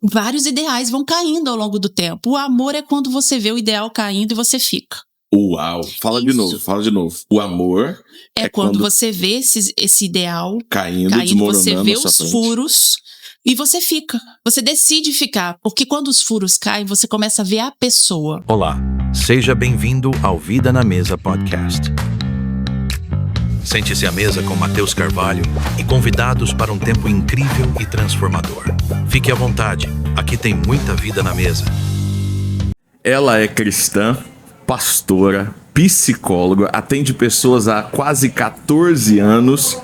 vários ideais vão caindo ao longo do tempo. O amor é quando você vê o ideal caindo e você fica. Uau! Fala de novo. O amor é quando você vê esse ideal caindo, você vê os furos e você fica. Você decide ficar, porque quando os furos caem, você começa a ver a pessoa. Olá, seja bem-vindo ao Vida na Mesa Podcast. Sente-se à mesa com Matheus Carvalho e convidados para um tempo incrível e transformador. Fique à vontade, aqui tem muita vida na mesa. Ela é cristã, pastora, psicóloga, atende pessoas há quase 14 anos.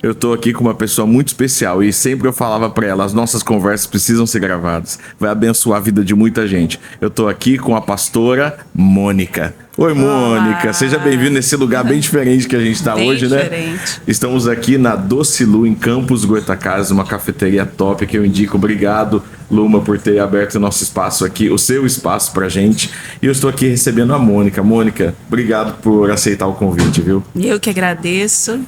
Eu tô aqui com uma pessoa muito especial e sempre eu falava pra ela, as nossas conversas precisam ser gravadas. Vai abençoar a vida de muita gente. Eu tô aqui com a pastora Mônica. Oi, Mônica, seja bem-vinda nesse lugar bem diferente que a gente tá hoje, diferente. Né? Estamos aqui na Doce Lu, em Campos Goytacazes, uma cafeteria top que eu indico. Obrigado, Luma, por ter aberto o nosso espaço aqui, o seu espaço pra gente. E eu estou aqui recebendo a Mônica. Mônica, obrigado por aceitar o convite, viu? Eu que agradeço.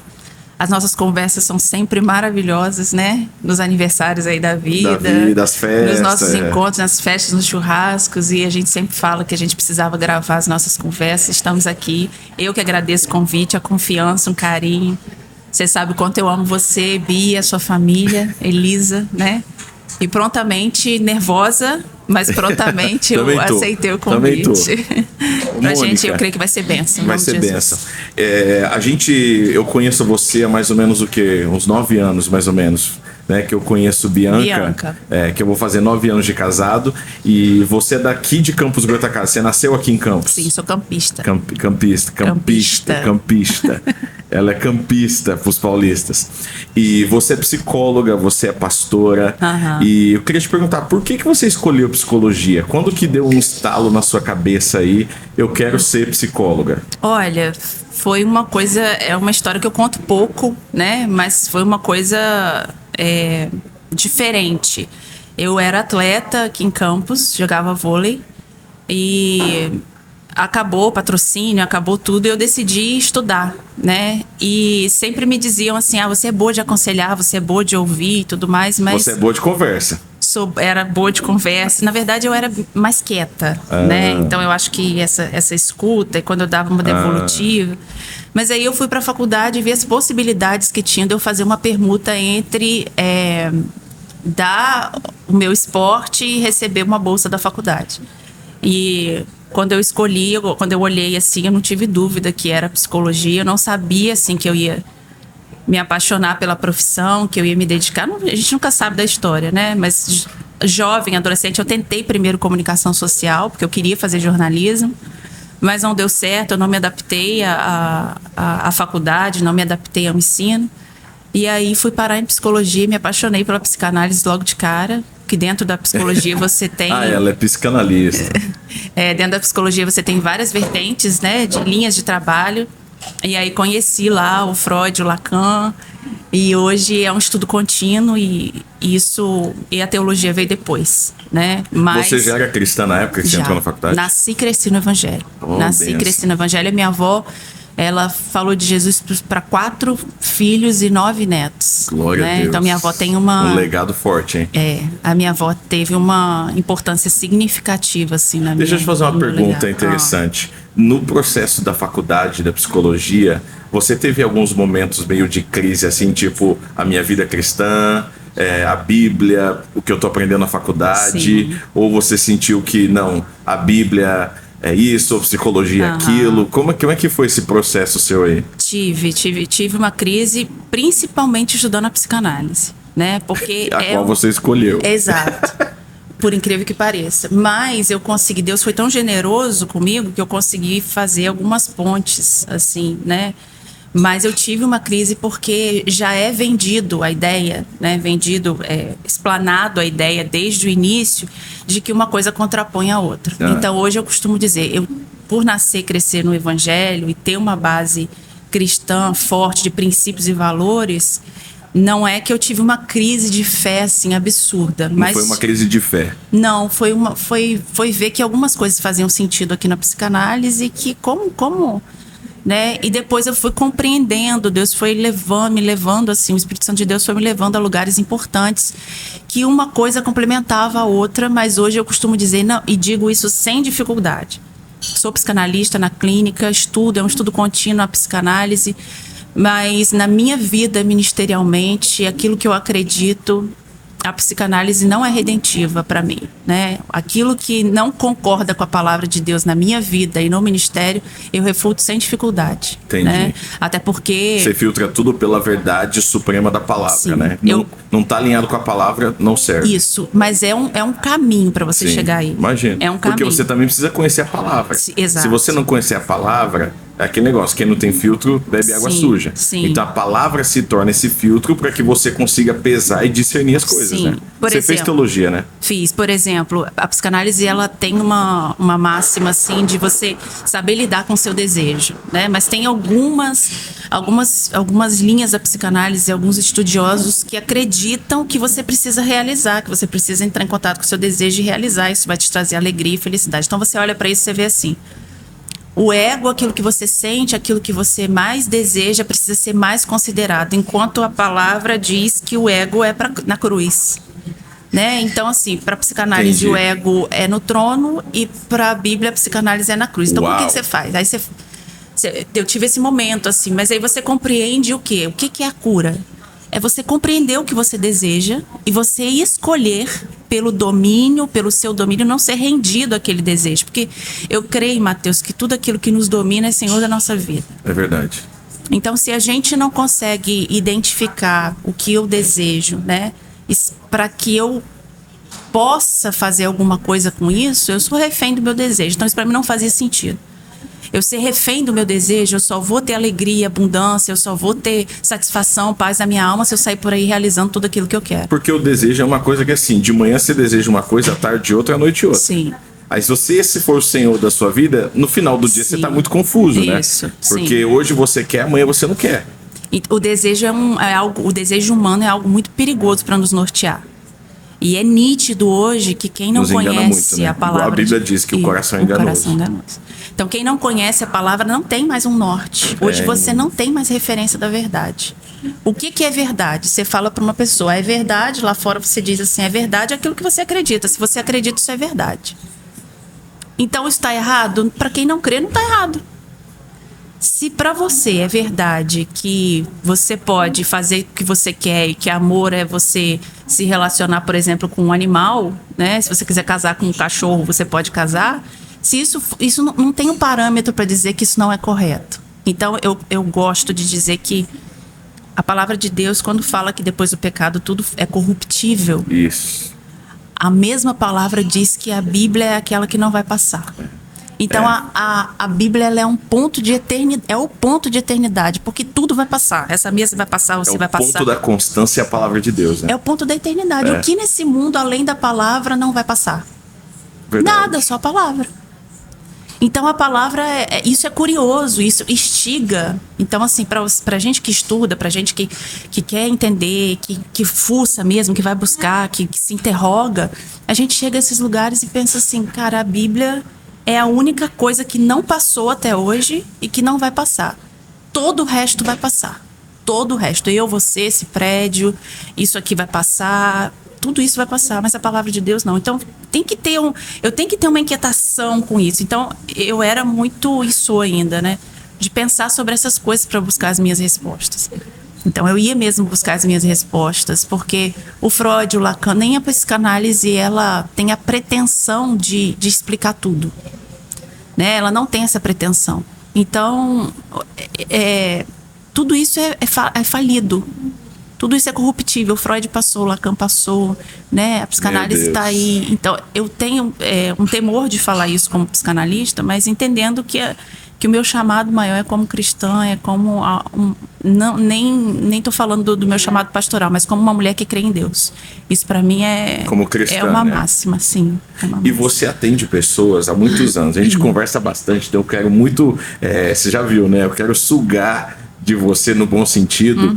As nossas conversas são sempre maravilhosas, né? Nos aniversários aí da vida. Das festas. Nos nossos encontros, nas festas, nos churrascos. E a gente sempre fala que a gente precisava gravar as nossas conversas. Estamos aqui. Eu que agradeço o convite, a confiança, um carinho. Você sabe o quanto eu amo você, Bia, a sua família, Elisa, né? E prontamente, nervosa, mas prontamente eu aceitei o convite. Pra gente, eu creio que vai ser bênção. Vai ser bênção. Eu conheço você há mais ou menos uns 9 anos, mais ou menos. Né, que eu conheço Bianca. Que eu vou fazer 9 anos de casado. E você é daqui de Campos Goytacazes. Você nasceu aqui em Campos? Sim, sou campista. Campista. Ela é campista pros paulistas. E você é psicóloga, você é pastora. E eu queria te perguntar, por que você escolheu psicologia? Quando que deu um estalo na sua cabeça aí, eu quero ser psicóloga? Olha, foi uma coisa, é uma história que eu conto pouco, né? Mas foi uma coisa diferente. Eu era atleta aqui em Campos, jogava vôlei. E acabou o patrocínio, acabou tudo, e eu decidi estudar, né? E sempre me diziam assim, você é boa de aconselhar, você é boa de ouvir e tudo mais, mas... Você é boa de conversa. Era boa de conversa. Na verdade, eu era mais quieta, né? Então, eu acho que essa escuta, quando eu dava uma devolutiva... Mas aí eu fui para a faculdade e vi as possibilidades que tinha de eu fazer uma permuta entre dar o meu esporte e receber uma bolsa da faculdade. E quando eu escolhi, quando eu olhei assim, eu não tive dúvida que era psicologia. Eu não sabia assim que eu ia me apaixonar pela profissão, que eu ia me dedicar. A gente nunca sabe da história, né? Mas jovem, adolescente, eu tentei primeiro comunicação social, porque eu queria fazer jornalismo. Mas não deu certo, eu não me adaptei à faculdade, não me adaptei ao ensino. E aí fui parar em psicologia, me apaixonei pela psicanálise logo de cara, que dentro da psicologia você tem... ela é psicanalista. Dentro da psicologia você tem várias vertentes, né, de linhas de trabalho. E aí conheci lá o Freud, o Lacan, e hoje é um estudo contínuo e a teologia veio depois, né? Mas você já era cristã na época que você entrou na faculdade? Nasci e cresci no Evangelho. Nasci e cresci no Evangelho. A minha avó, ela falou de Jesus para 4 filhos e 9 netos. Glória a Deus. Então minha avó tem um legado forte, hein? A minha avó teve uma importância significativa assim na minha vida. Deixa eu te fazer uma pergunta interessante. No processo da faculdade da psicologia, você teve alguns momentos meio de crise, assim, tipo, a minha vida cristã, a Bíblia, o que eu tô aprendendo na faculdade? Sim. Ou você sentiu que, não, a Bíblia é isso, a psicologia é aquilo? Como é que foi esse processo seu aí? Tive uma crise, principalmente estudando a psicanálise, né? Porque qual você escolheu. Exato. Por incrível que pareça. Mas eu consegui, Deus foi tão generoso comigo que eu consegui fazer algumas pontes, assim, né? Mas eu tive uma crise porque já é vendido a ideia, né? Explanado a ideia desde o início de que uma coisa contrapõe a outra. Então hoje eu costumo dizer, por nascer e crescer no Evangelho e ter uma base cristã forte de princípios e valores... Não é que eu tive uma crise de fé, assim, absurda. Mas não foi uma crise de fé? Não, foi ver que algumas coisas faziam sentido aqui na psicanálise e que como né? E depois eu fui compreendendo, Deus foi me levando assim, o Espírito Santo de Deus foi me levando a lugares importantes, que uma coisa complementava a outra, mas hoje eu costumo dizer, não, e digo isso sem dificuldade. Sou psicanalista na clínica, é um estudo contínuo a psicanálise, mas na minha vida ministerialmente, aquilo que eu acredito, a psicanálise não é redentiva para mim, né? Aquilo que não concorda com a palavra de Deus na minha vida e no ministério, eu refuto sem dificuldade. Entendi. Né? Até porque... Você filtra tudo pela verdade suprema da palavra, sim, né? Não tá alinhado com a palavra, não serve. Isso, mas é um caminho para você chegar aí. Imagina. É um caminho. Porque você também precisa conhecer a palavra. Exato. Se você não conhecer a palavra... É aquele negócio, quem não tem filtro bebe água suja. Sim. Então a palavra se torna esse filtro para que você consiga pesar e discernir as coisas, né? Você fez teologia, né? Fiz. Por exemplo, a psicanálise, ela tem uma máxima, assim, de você saber lidar com o seu desejo, né? Mas tem algumas linhas da psicanálise, alguns estudiosos que acreditam que você precisa realizar, que você precisa entrar em contato com o seu desejo e realizar. Isso vai te trazer alegria e felicidade. Então você olha para isso e você vê assim... O ego, aquilo que você sente, aquilo que você mais deseja, precisa ser mais considerado, enquanto a palavra diz que o ego é na cruz. Né? Então, assim, para a psicanálise, o ego é no trono e para a Bíblia, a psicanálise é na cruz. Então, como que você faz? Aí eu tive esse momento, assim, mas aí você compreende o quê? O que é a cura? É você compreender o que você deseja e você escolher pelo seu domínio, não ser rendido àquele desejo. Porque eu creio, Mateus, que tudo aquilo que nos domina é Senhor da nossa vida. É verdade. Então, se a gente não consegue identificar o que eu desejo, né, para que eu possa fazer alguma coisa com isso, eu sou refém do meu desejo. Então, isso para mim não fazia sentido. Eu ser refém do meu desejo, eu só vou ter alegria, abundância, eu só vou ter satisfação, paz na minha alma se eu sair por aí realizando tudo aquilo que eu quero. Porque o desejo é uma coisa que, assim, de manhã você deseja uma coisa, à tarde outra, à noite outra. Sim. Aí se esse for o Senhor da sua vida, no final do dia você tá muito confuso, né? Porque hoje você quer, amanhã você não quer. E o desejo o desejo humano é algo muito perigoso para nos nortear. E é nítido hoje que quem não conhece muito, né? A palavra... A Bíblia diz que o coração é enganoso. Então, quem não conhece a palavra não tem mais um norte. Hoje você não tem mais referência da verdade. O que é verdade? Você fala para uma pessoa, é verdade, lá fora você diz assim, é verdade aquilo que você acredita. Se você acredita, isso é verdade. Então, isso está errado? Para quem não crê, não está errado. Se para você é verdade que você pode fazer o que você quer e que amor é você se relacionar, por exemplo, com um animal, né? Se você quiser casar com um cachorro, você pode casar. Se isso não tem um parâmetro para dizer que isso não é correto. Então, eu gosto de dizer que a palavra de Deus, quando fala que depois do pecado tudo é corruptível, isso. A mesma palavra diz que a Bíblia é aquela que não vai passar. Então, a Bíblia ela é um ponto de eternidade, é o ponto de eternidade, porque tudo vai passar. Essa mesa vai passar, você vai passar. É o ponto da constância, é a palavra de Deus, né? É o ponto da eternidade. O que nesse mundo, além da palavra, não vai passar? Verdade. Nada, só a palavra. Então, a palavra, isso é curioso, isso instiga. Então, assim, pra gente que estuda, pra gente que quer entender, que fuça mesmo, que vai buscar, que se interroga, a gente chega a esses lugares e pensa assim, cara, a Bíblia é a única coisa que não passou até hoje e que não vai passar. Todo o resto vai passar. Todo o resto. Eu, você, esse prédio, isso aqui vai passar. Tudo isso vai passar, mas a palavra de Deus não. Então, eu tenho que ter uma inquietação com isso. Então, eu era muito isso ainda, né? De pensar sobre essas coisas para buscar as minhas respostas. Então, eu ia mesmo buscar as minhas respostas, porque o Freud, o Lacan, nem a psicanálise, ela tem a pretensão de explicar tudo. Né? Ela não tem essa pretensão. Então, tudo isso é falido. Tudo isso é corruptível. O Freud passou, o Lacan passou, né? A psicanálise está aí. Então, eu tenho um temor de falar isso como psicanalista, mas entendendo que o meu chamado maior é como cristã, é como... nem estou falando do meu chamado pastoral, mas como uma mulher que crê em Deus. Isso para mim como cristã, é uma né? máxima, sim. E você atende pessoas há muitos anos. A gente conversa bastante, então eu quero muito... você já viu, né? Eu quero sugar de você no bom sentido,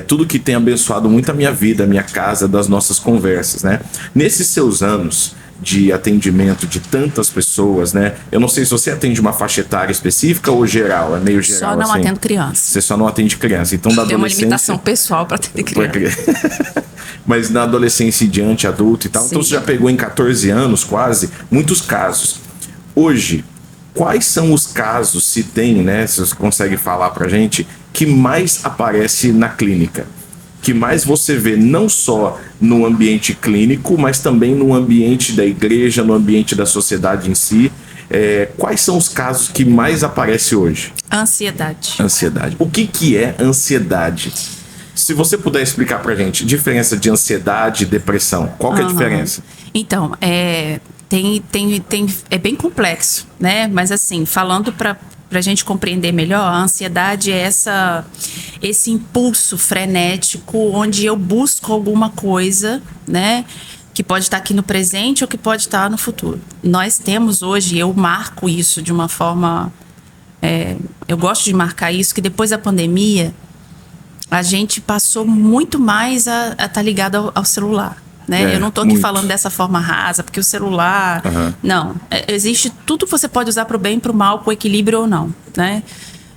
tudo que tem abençoado muito a minha vida, a minha casa, das nossas conversas, né? Nesses seus anos, de atendimento de tantas pessoas, né? Eu não sei se você atende uma faixa etária específica ou geral, é meio geral. Só não assim. Atendo criança. Você só não atende criança. Então, da adolescência... Tem uma limitação pessoal para atender criança. Mas na adolescência e diante, adulto e tal. Sim. Então você já pegou em 14 anos, quase, muitos casos. Hoje, quais são os casos, se tem, né? Se você consegue falar pra gente, que mais aparece na clínica? Que mais você vê não só no ambiente clínico, mas também no ambiente da igreja, no ambiente da sociedade em si. Quais são os casos que mais aparecem hoje? Ansiedade. Ansiedade. O que é ansiedade? Se você puder explicar pra gente, diferença de ansiedade e depressão, qual que é a diferença? Então, é bem complexo, né? Mas assim, falando para a gente compreender melhor, a ansiedade é esse impulso frenético onde eu busco alguma coisa, né? Que pode estar aqui no presente ou que pode estar no futuro. Nós temos hoje, eu marco isso de uma forma... eu gosto de marcar isso, que depois da pandemia, a gente passou muito mais a estar ligado ao celular. Né? Eu não estou aqui falando dessa forma rasa, porque o celular... Não, existe tudo que você pode usar para o bem e para o mal, com equilíbrio ou não, né?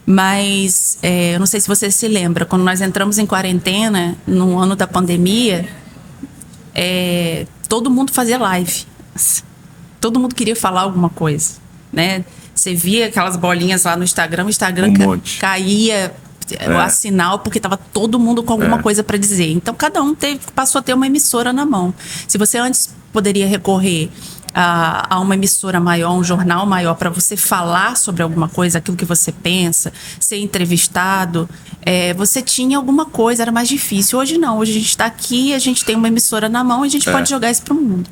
Mas eu não sei se você se lembra, quando nós entramos em quarentena, no ano da pandemia, todo mundo fazia live. Todo mundo queria falar alguma coisa, né? Você via aquelas bolinhas lá no Instagram, o Instagram caía... o sinal, porque estava todo mundo com alguma coisa para dizer. Então, cada um passou a ter uma emissora na mão. Se você antes poderia recorrer a uma emissora maior, um jornal maior, para você falar sobre alguma coisa, aquilo que você pensa, ser entrevistado, você tinha alguma coisa, era mais difícil. Hoje não, hoje a gente está aqui, a gente tem uma emissora na mão e a gente pode jogar isso para o mundo.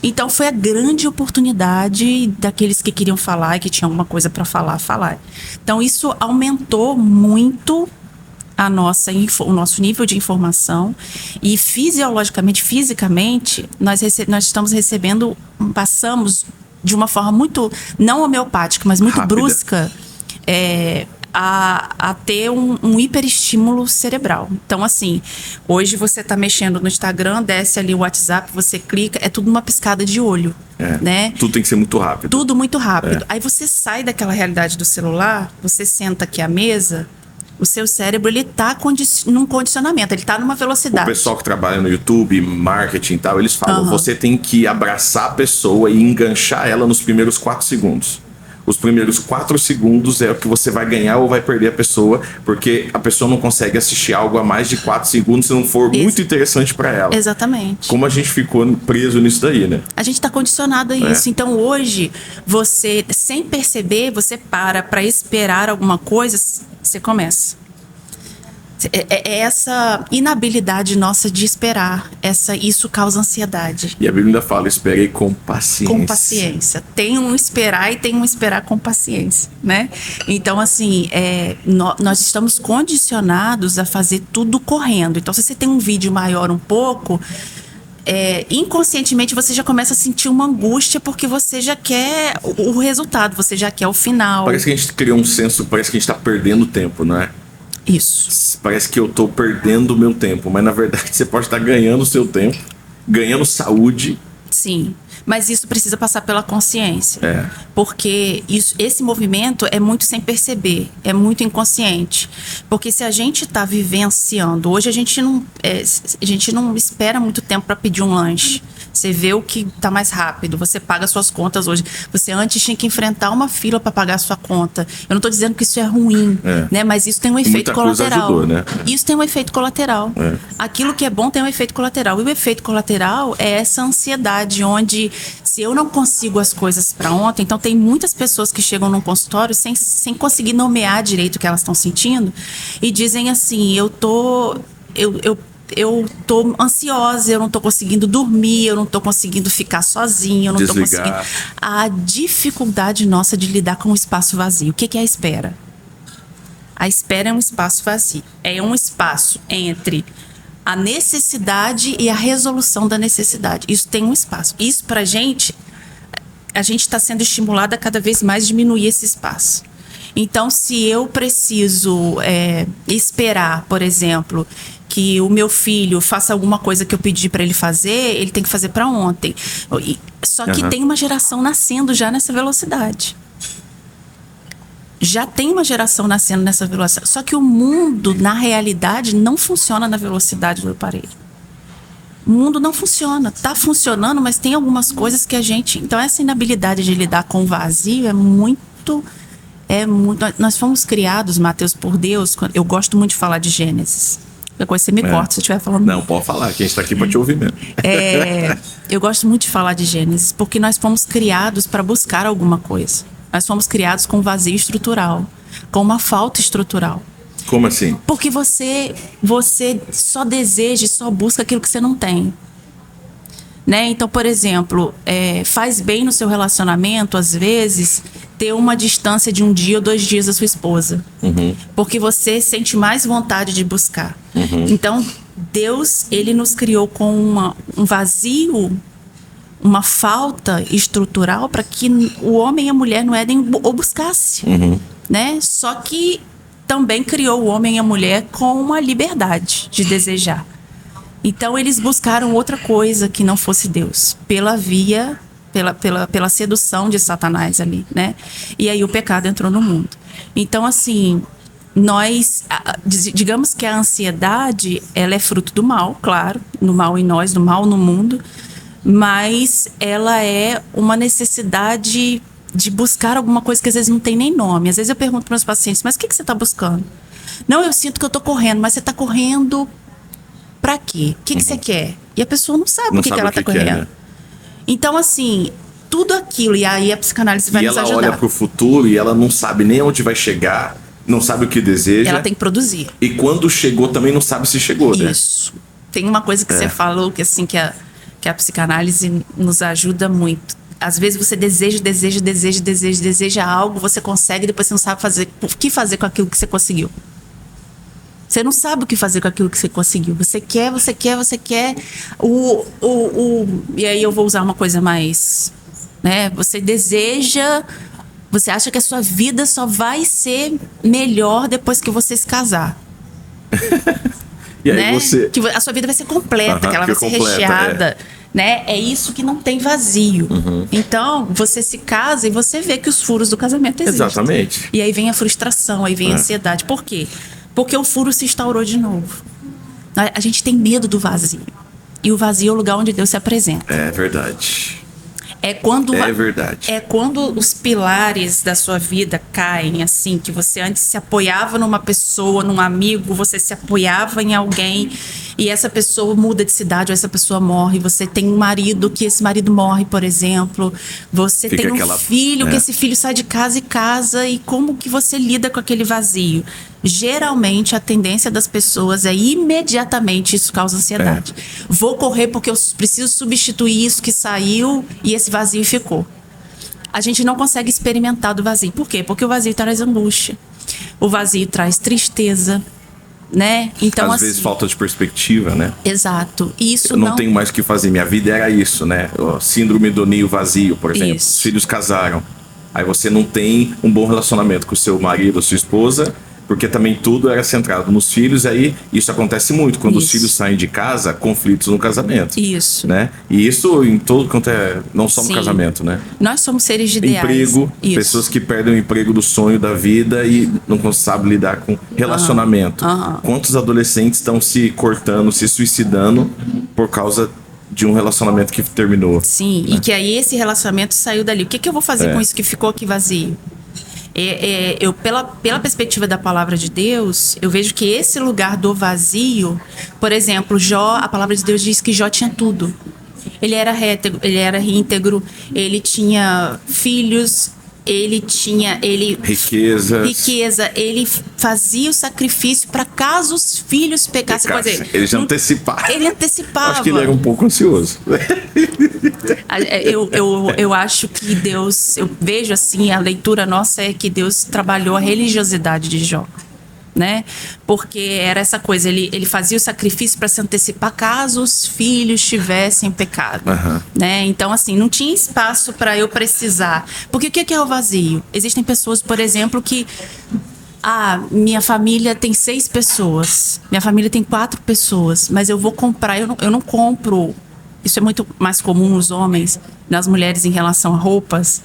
Então, foi a grande oportunidade daqueles que queriam falar e que tinham alguma coisa para falar. Então, isso aumentou muito o nosso nível de informação e fisicamente, nós estamos passamos de uma forma muito, não homeopática, mas muito rápida, brusca, a ter um hiperestímulo cerebral. Então, assim, hoje você está mexendo no Instagram, desce ali o WhatsApp, você clica, é tudo uma piscada de olho, né? Tudo tem que ser muito rápido. Tudo muito rápido. Aí você sai daquela realidade do celular, você senta aqui à mesa, o seu cérebro, ele tá num condicionamento, ele tá numa velocidade. O pessoal que trabalha no YouTube, marketing e tal, eles falam, você tem que abraçar a pessoa e enganchar ela nos primeiros 4 segundos. Os primeiros 4 segundos é o que você vai ganhar ou vai perder a pessoa, porque a pessoa não consegue assistir algo a mais de 4 segundos se não for muito interessante para ela. Exatamente. Como a gente ficou preso nisso daí, né? A gente tá condicionado a isso. Então, hoje, você, sem perceber, você para esperar alguma coisa, você começa. É essa inabilidade nossa de esperar. Isso causa ansiedade. E a Bíblia ainda fala, esperei com paciência. Com paciência. Tem um esperar e tem um esperar com paciência, né? Então, assim, nós estamos condicionados a fazer tudo correndo. Então, se você tem um vídeo maior um pouco... inconscientemente você já começa a sentir uma angústia porque você já quer o resultado, você já quer o final. Parece que a gente criou um senso, parece que a gente tá perdendo tempo, não é? Isso. Parece que eu tô perdendo o meu tempo, mas na verdade você pode estar ganhando o seu tempo, ganhando saúde. Sim, mas isso precisa passar pela consciência. Porque esse movimento é muito sem perceber, é muito inconsciente. Porque se a gente está vivenciando, hoje a gente não espera muito tempo para pedir um lanche. Você vê o que está mais rápido, você paga suas contas hoje. Você antes tinha que enfrentar uma fila para pagar a sua conta. Eu não estou dizendo que isso é ruim, né? Mas isso tem um efeito colateral. Ajudou, né? Isso tem um efeito colateral. Aquilo que é bom tem um efeito colateral. E o efeito colateral é essa ansiedade, onde se eu não consigo as coisas para ontem, então tem muitas pessoas que chegam num consultório sem conseguir nomear direito o que elas estão sentindo e dizem assim, eu tô ansiosa, eu não tô conseguindo dormir, eu não tô conseguindo ficar sozinha, eu não tô conseguindo... A dificuldade nossa de lidar com o espaço vazio. O que é a espera? A espera é um espaço vazio. É um espaço entre a necessidade e a resolução da necessidade. Isso tem um espaço. Isso pra gente, a gente está sendo estimulada a cada vez mais diminuir esse espaço. Então, se eu preciso esperar, por exemplo, que o meu filho faça alguma coisa que eu pedi para ele fazer, ele tem que fazer para ontem. Só que tem uma geração nascendo já nessa velocidade. Já tem uma geração nascendo nessa velocidade. Só que o mundo, na realidade, não funciona na velocidade do aparelho. O mundo não funciona. Tá funcionando, mas tem algumas coisas que a gente... Então, essa inabilidade de lidar com o vazio é muito... Nós fomos criados, Mateus, por Deus. Eu gosto muito de falar de Gênesis. Depois você me corta se eu estiver falando. Não, pode falar, que a gente está aqui para te ouvir mesmo. Eu gosto muito de falar de Gênesis, porque nós fomos criados para buscar alguma coisa. Nós fomos criados com um vazio estrutural, com uma falta estrutural. Como assim? Porque você só deseja e só busca aquilo que você não tem. Né? Então, por exemplo, faz bem no seu relacionamento, às vezes, ter uma distância de 1 dia ou 2 dias da sua esposa. Porque você sente mais vontade de buscar. Então, Deus, ele nos criou com um vazio, uma falta estrutural para que o homem e a mulher no Éden o buscasse. Né? Só que também criou o homem e a mulher com uma liberdade de desejar. Então, eles buscaram outra coisa que não fosse Deus, pela sedução de Satanás ali, né? E aí o pecado entrou no mundo. Então, assim, digamos que a ansiedade, ela é fruto do mal, claro, no mal em nós, do mal no mundo, mas ela é uma necessidade de buscar alguma coisa que às vezes não tem nem nome. Às vezes eu pergunto para meus pacientes, mas o que você está buscando? Não, eu sinto que eu estou correndo, mas você está correndo... Pra quê? O que você quer? E a pessoa não sabe o que ela tá correndo. Né? Então, assim, tudo aquilo, e aí a psicanálise vai nos ajudar. E ela olha pro futuro e ela não sabe nem onde vai chegar, não sabe o que deseja. Ela tem que produzir. E quando chegou também não sabe se chegou, né? Isso. Tem uma coisa que você falou, que assim, que a psicanálise nos ajuda muito. Às vezes você deseja algo, você consegue, depois você não sabe o que fazer com aquilo que você conseguiu. Você não sabe o que fazer com aquilo que você conseguiu. Você quer. E aí eu vou usar uma coisa mais... Né? Você deseja... Você acha que a sua vida só vai ser melhor depois que você se casar. E aí né? você... Que a sua vida vai ser completa, que ela vai ser recheada. Né? É isso que não tem vazio. Então, você se casa e você vê que os furos do casamento existem. Exatamente. E aí vem a frustração, aí vem a ansiedade. Por quê? Porque o furo se instaurou de novo. A gente tem medo do vazio. E o vazio é o lugar onde Deus se apresenta. É verdade. É verdade. É quando os pilares da sua vida caem, assim, que você antes se apoiava numa pessoa, num amigo, você se apoiava em alguém e essa pessoa muda de cidade ou essa pessoa morre. Você tem um marido que esse marido morre, por exemplo. Você tem um filho que esse filho sai de casa e como que você lida com aquele vazio? Geralmente a tendência das pessoas é imediatamente isso causa ansiedade. Vou correr porque eu preciso substituir isso que saiu e esse vazio ficou. A gente não consegue experimentar do vazio. Por quê? Porque o vazio traz angústia. O vazio traz tristeza, né? Então, às vezes falta de perspectiva, né? Exato. Isso eu não tenho mais o que fazer. Minha vida era isso, né? Síndrome do ninho vazio, por exemplo. Isso. Os filhos casaram. Aí você não tem um bom relacionamento com o seu marido ou sua esposa, porque também tudo era centrado nos filhos. Aí isso acontece muito. Quando os filhos saem de casa, conflitos no casamento. Isso. Né? E isso em todo quanto não só no casamento, né? Nós somos seres de ideais. Emprego, pessoas que perdem o emprego do sonho da vida e não sabem lidar com relacionamento. Quantos adolescentes estão se cortando, se suicidando por causa de um relacionamento que terminou? Sim, né? E que aí esse relacionamento saiu dali. O que eu vou fazer com isso que ficou aqui vazio? Eu, pela perspectiva da palavra de Deus, eu vejo que esse lugar do vazio, por exemplo, Jó, a palavra de Deus diz que Jó tinha tudo. Ele era reto, ele era íntegro, ele tinha filhos, ele tinha riqueza, ele fazia o sacrifício para caso os filhos pecassem. Ele já antecipava. Ele antecipava. Acho que ele era um pouco ansioso. Eu acho que Deus, eu vejo assim, a leitura nossa é que Deus trabalhou a religiosidade de Jó. né? Porque era essa coisa, ele fazia o sacrifício para se antecipar caso os filhos tivessem pecado, né? Então, assim, não tinha espaço para eu precisar. Porque o que é o vazio? Existem pessoas, por exemplo, que minha família tem 6 pessoas, minha família tem 4 pessoas, mas eu vou comprar, eu não compro. Isso é muito mais comum nos homens, nas mulheres em relação a roupas.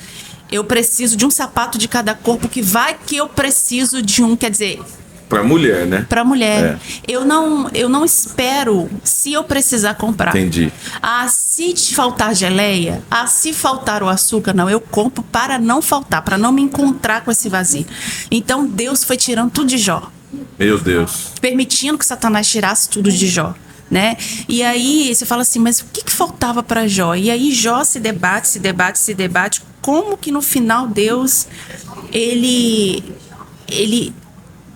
Eu preciso de um sapato de cada corpo, que eu preciso de um, quer dizer... Pra mulher, né? Pra mulher. Eu não espero se eu precisar comprar. Entendi. Se te faltar geleia, se faltar o açúcar, não, eu compro para não faltar, para não me encontrar com esse vazio. Então Deus foi tirando tudo de Jó. Meu Deus. Permitindo que Satanás tirasse tudo de Jó, né? E aí você fala assim, mas o que faltava para Jó? E aí Jó se debate. Como que no final Deus, ele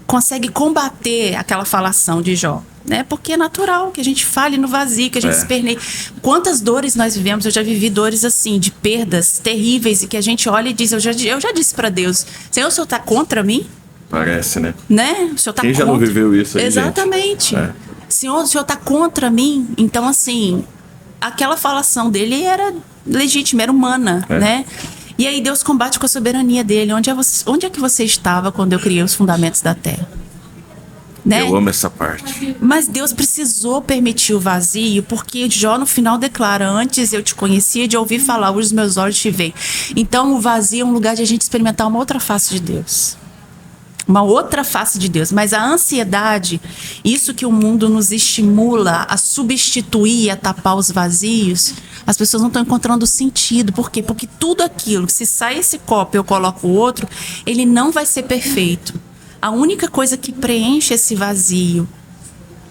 consegue combater aquela falação de Jó, né? Porque é natural que a gente fale no vazio, que a gente esperneie. Quantas dores nós vivemos? Eu já vivi dores assim, de perdas terríveis, e que a gente olha e diz, eu já disse para Deus, Senhor, o Senhor tá contra mim? Parece, né? O Senhor tá Quem contra... já não viveu isso aí, Exatamente. Senhor, o Senhor tá contra mim? Então, assim, aquela falação dele era legítima, era humana, né? E aí Deus combate com a soberania dele. Onde é que você estava quando eu criei os fundamentos da terra? Né? Eu amo essa parte. Mas Deus precisou permitir o vazio, porque Jó no final declara, antes eu te conhecia de ouvir falar, hoje os meus olhos te veem. Então o vazio é um lugar de a gente experimentar uma outra face de Deus. Uma outra face de Deus. Mas a ansiedade, isso que o mundo nos estimula a substituir, a tapar os vazios, as pessoas não estão encontrando sentido. Por quê? Porque tudo aquilo, se sai esse copo e eu coloco o outro, ele não vai ser perfeito. A única coisa que preenche esse vazio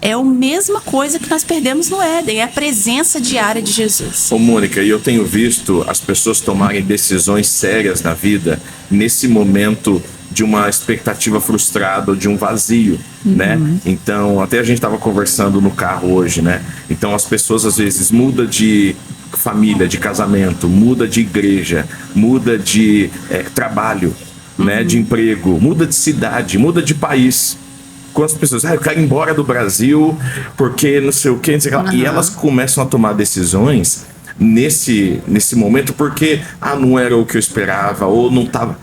é a mesma coisa que nós perdemos no Éden, é a presença diária de Jesus. Ô Mônica, e eu tenho visto as pessoas tomarem decisões sérias na vida nesse momento de uma expectativa frustrada, ou de um vazio, né? Então, até a gente estava conversando no carro hoje, né? Então, as pessoas às vezes mudam de família, de casamento, muda de igreja, muda de trabalho, né? De emprego, muda de cidade, muda de país. Quantas pessoas, eu quero ir embora do Brasil porque não sei o que, não sei o que lá. E elas começam a tomar decisões nesse momento porque não era o que eu esperava, ou não estava...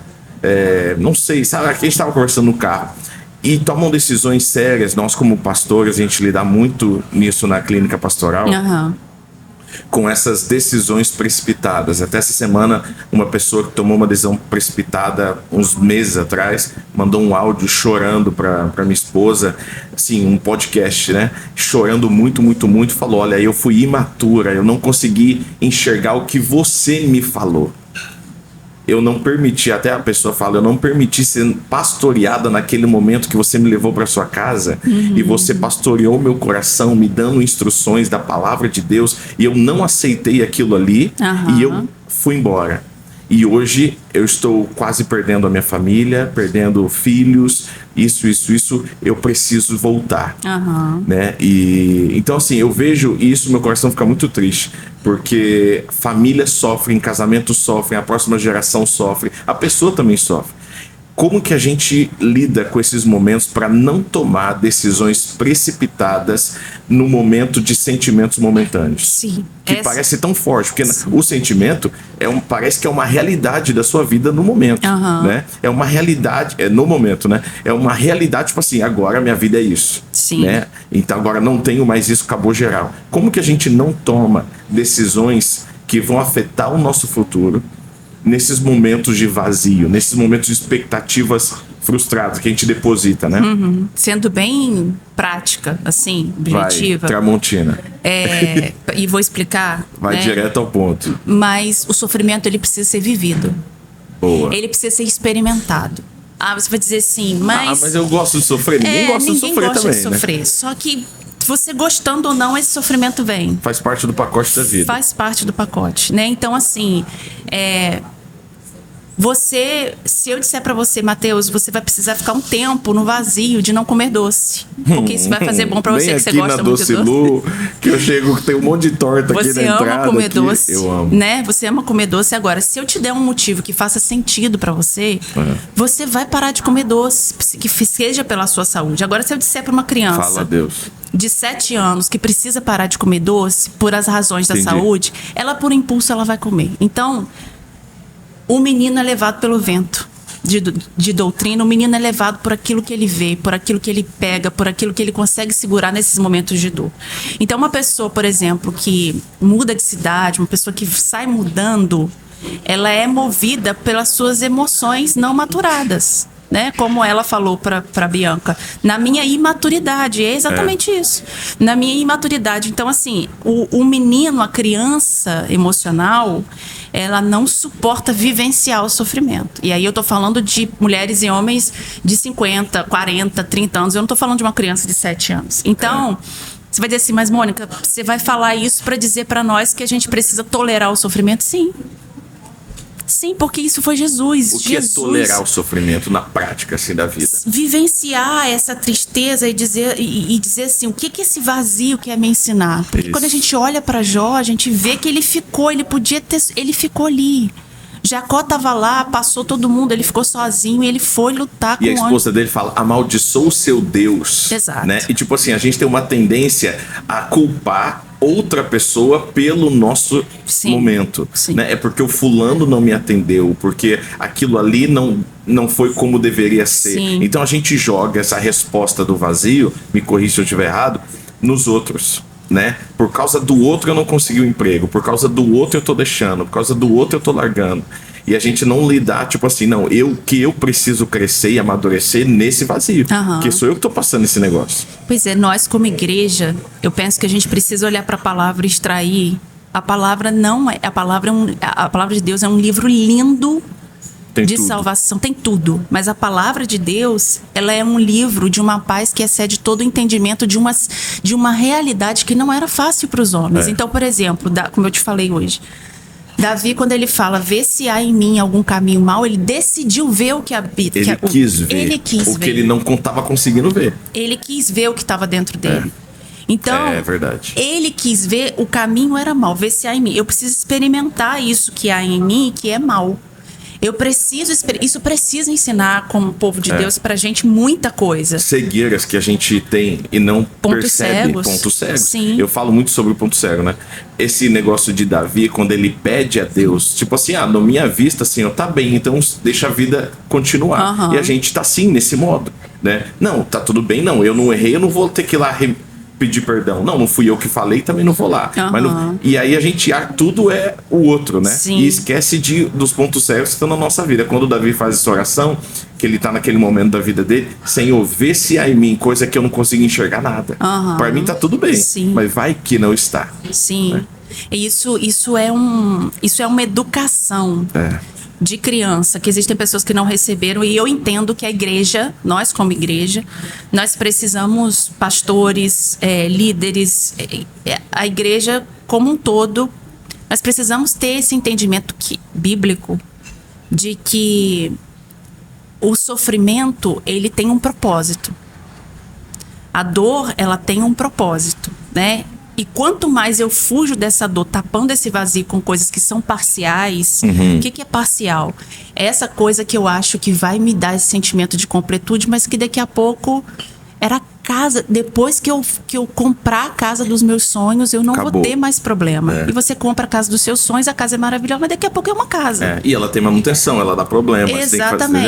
não sei, sabe? Aqui a gente estava conversando no carro e tomam decisões sérias. Nós, como pastores, a gente lida muito nisso na clínica pastoral, com essas decisões precipitadas. Até essa semana, uma pessoa que tomou uma decisão precipitada uns meses atrás mandou um áudio chorando para minha esposa, assim, um podcast, né? Chorando muito, falou: olha, eu fui imatura, eu não consegui enxergar o que você me falou. Eu não permiti, até a pessoa fala, eu não permiti ser pastoreada naquele momento que você me levou para sua casa e você pastoreou meu coração, me dando instruções da palavra de Deus, e eu não aceitei aquilo ali e eu fui embora. E hoje eu estou quase perdendo a minha família, perdendo filhos, isso, eu preciso voltar, né? E então, assim, eu vejo isso, meu coração fica muito triste, porque famílias sofrem, casamentos sofrem, a próxima geração sofre, a pessoa também sofre. Como que a gente lida com esses momentos para não tomar decisões precipitadas no momento de sentimentos momentâneos? Sim. Que parece tão forte, porque o sentimento parece que é uma realidade da sua vida no momento, né? É uma realidade, no momento, né? É uma realidade, tipo assim, agora minha vida é isso, né? Então agora não tenho mais isso, acabou geral. Como que a gente não toma decisões que vão afetar o nosso futuro nesses momentos de vazio, nesses momentos de expectativas frustradas que a gente deposita, né? Sendo bem prática, assim, objetiva. Vai, Tramontina. E vou explicar. Vai, né? Direto ao ponto. Mas o sofrimento, ele precisa ser vivido. Boa. Ele precisa ser experimentado. Você vai dizer assim, mas eu gosto de sofrer. Ninguém gosta de sofrer também, de sofrer, né? Só que você gostando ou não, esse sofrimento vem. Faz parte do pacote da vida. Faz parte do pacote, né? Então, assim, se eu disser pra você, Mateus, você vai precisar ficar um tempo no vazio de não comer doce. Porque isso vai fazer bom pra você, que você gosta muito de doce. Lu, que eu chego, tem um monte de torta aqui na entrada. Você ama comer aqui. doce, eu amo. né? Você ama comer doce. Agora, se eu te der um motivo que faça sentido pra você, você vai parar de comer doce, que seja pela sua saúde. Agora, se eu disser pra uma criança... Fala, Deus. De 7 anos que precisa parar de comer doce por as razões da saúde, ela por impulso ela vai comer. Então, o menino é levado pelo vento de doutrina, o menino é levado por aquilo que ele vê, por aquilo que ele pega, por aquilo que ele consegue segurar nesses momentos de dor. Então, uma pessoa, por exemplo, que muda de cidade, uma pessoa que sai mudando, ela é movida pelas suas emoções não maturadas. Né? Como ela falou para Bianca, na minha imaturidade, é exatamente isso. Na minha imaturidade. Então, assim, o menino, a criança emocional, ela não suporta vivenciar o sofrimento. E aí eu tô falando de mulheres e homens de 50, 40, 30 anos. Eu não tô falando de uma criança de 7 anos. Então, você vai dizer assim, mas Mônica, você vai falar isso para dizer para nós que a gente precisa tolerar o sofrimento? Sim. Sim, porque isso foi Jesus. O que é tolerar o sofrimento na prática, assim, da vida? Vivenciar essa tristeza e dizer assim, o que esse vazio quer me ensinar? Porque quando a gente olha para Jó, a gente vê que ele ficou ali. Jacó estava lá, passou todo mundo, ele ficou sozinho e ele foi lutar com o... E a esposa dele fala, amaldiçoa o seu Deus. Exato. Né? E tipo assim, a gente tem uma tendência a culpar outra pessoa pelo nosso momento. Sim. Né? É porque o fulano não me atendeu, porque aquilo ali não foi como deveria ser. Sim. Então a gente joga essa resposta do vazio, me corrija se eu estiver errado, nos outros. Né? Por causa do outro eu não consegui um emprego, por causa do outro eu tô deixando, por causa do outro eu tô largando. E a gente não lidar, tipo assim, não, eu preciso crescer e amadurecer nesse vazio. Porque sou eu que tô passando esse negócio. Pois é, nós como igreja, eu penso que a gente precisa olhar para a palavra e extrair. A palavra não é, a palavra de Deus é um livro lindo. Tem de tudo. Salvação, tem tudo. Mas a palavra de Deus, ela é um livro de uma paz que excede todo o entendimento de uma realidade que não era fácil para os homens. Então, por exemplo, como eu te falei hoje, Davi, quando ele fala, vê se há em mim algum caminho mau, ele decidiu ver o que habita. Ele quis ver o que ele não estava conseguindo ver. Ele quis ver o que estava dentro dele. Então, é verdade. Ele quis ver o caminho era mau, ver se há em mim. Eu preciso experimentar isso que há em mim, que é mau. Isso precisa ensinar como povo de Deus pra gente muita coisa. Cegueiras que a gente tem e não percebe. Pontos cegos. Sim. Eu falo muito sobre o ponto cego, né? Esse negócio de Davi, quando ele pede a Deus, tipo assim, na minha vista, Senhor, tá bem, então deixa a vida continuar. E a gente tá assim, nesse modo, né? Não, tá tudo bem, não, eu não errei, eu não vou ter que ir lá pedir perdão. Não fui eu que falei, também não vou lá. Mas e aí a gente, tudo é o outro, né? Sim. E esquece dos pontos cegos que estão na nossa vida. Quando o Davi faz essa oração, que ele tá naquele momento da vida dele, Senhor, vê se há em mim coisa que eu não consigo enxergar nada. Para mim tá tudo bem, mas vai que não está. Sim. Né? Isso é uma educação. De criança, que existem pessoas que não receberam, e eu entendo que a igreja, nós como igreja, nós precisamos pastores, líderes, a igreja como um todo, nós precisamos ter esse entendimento bíblico de que o sofrimento, ele tem um propósito. A dor, ela tem um propósito, né? E quanto mais eu fujo dessa dor, tapando esse vazio com coisas que são parciais, o que é parcial? É essa coisa que eu acho que vai me dar esse sentimento de completude, mas que daqui a pouco era casa. Depois que eu comprar a casa dos meus sonhos, eu não vou ter mais problema. E você compra a casa dos seus sonhos, a casa é maravilhosa, mas daqui a pouco é uma casa. E ela tem manutenção, ela dá problema. Exatamente.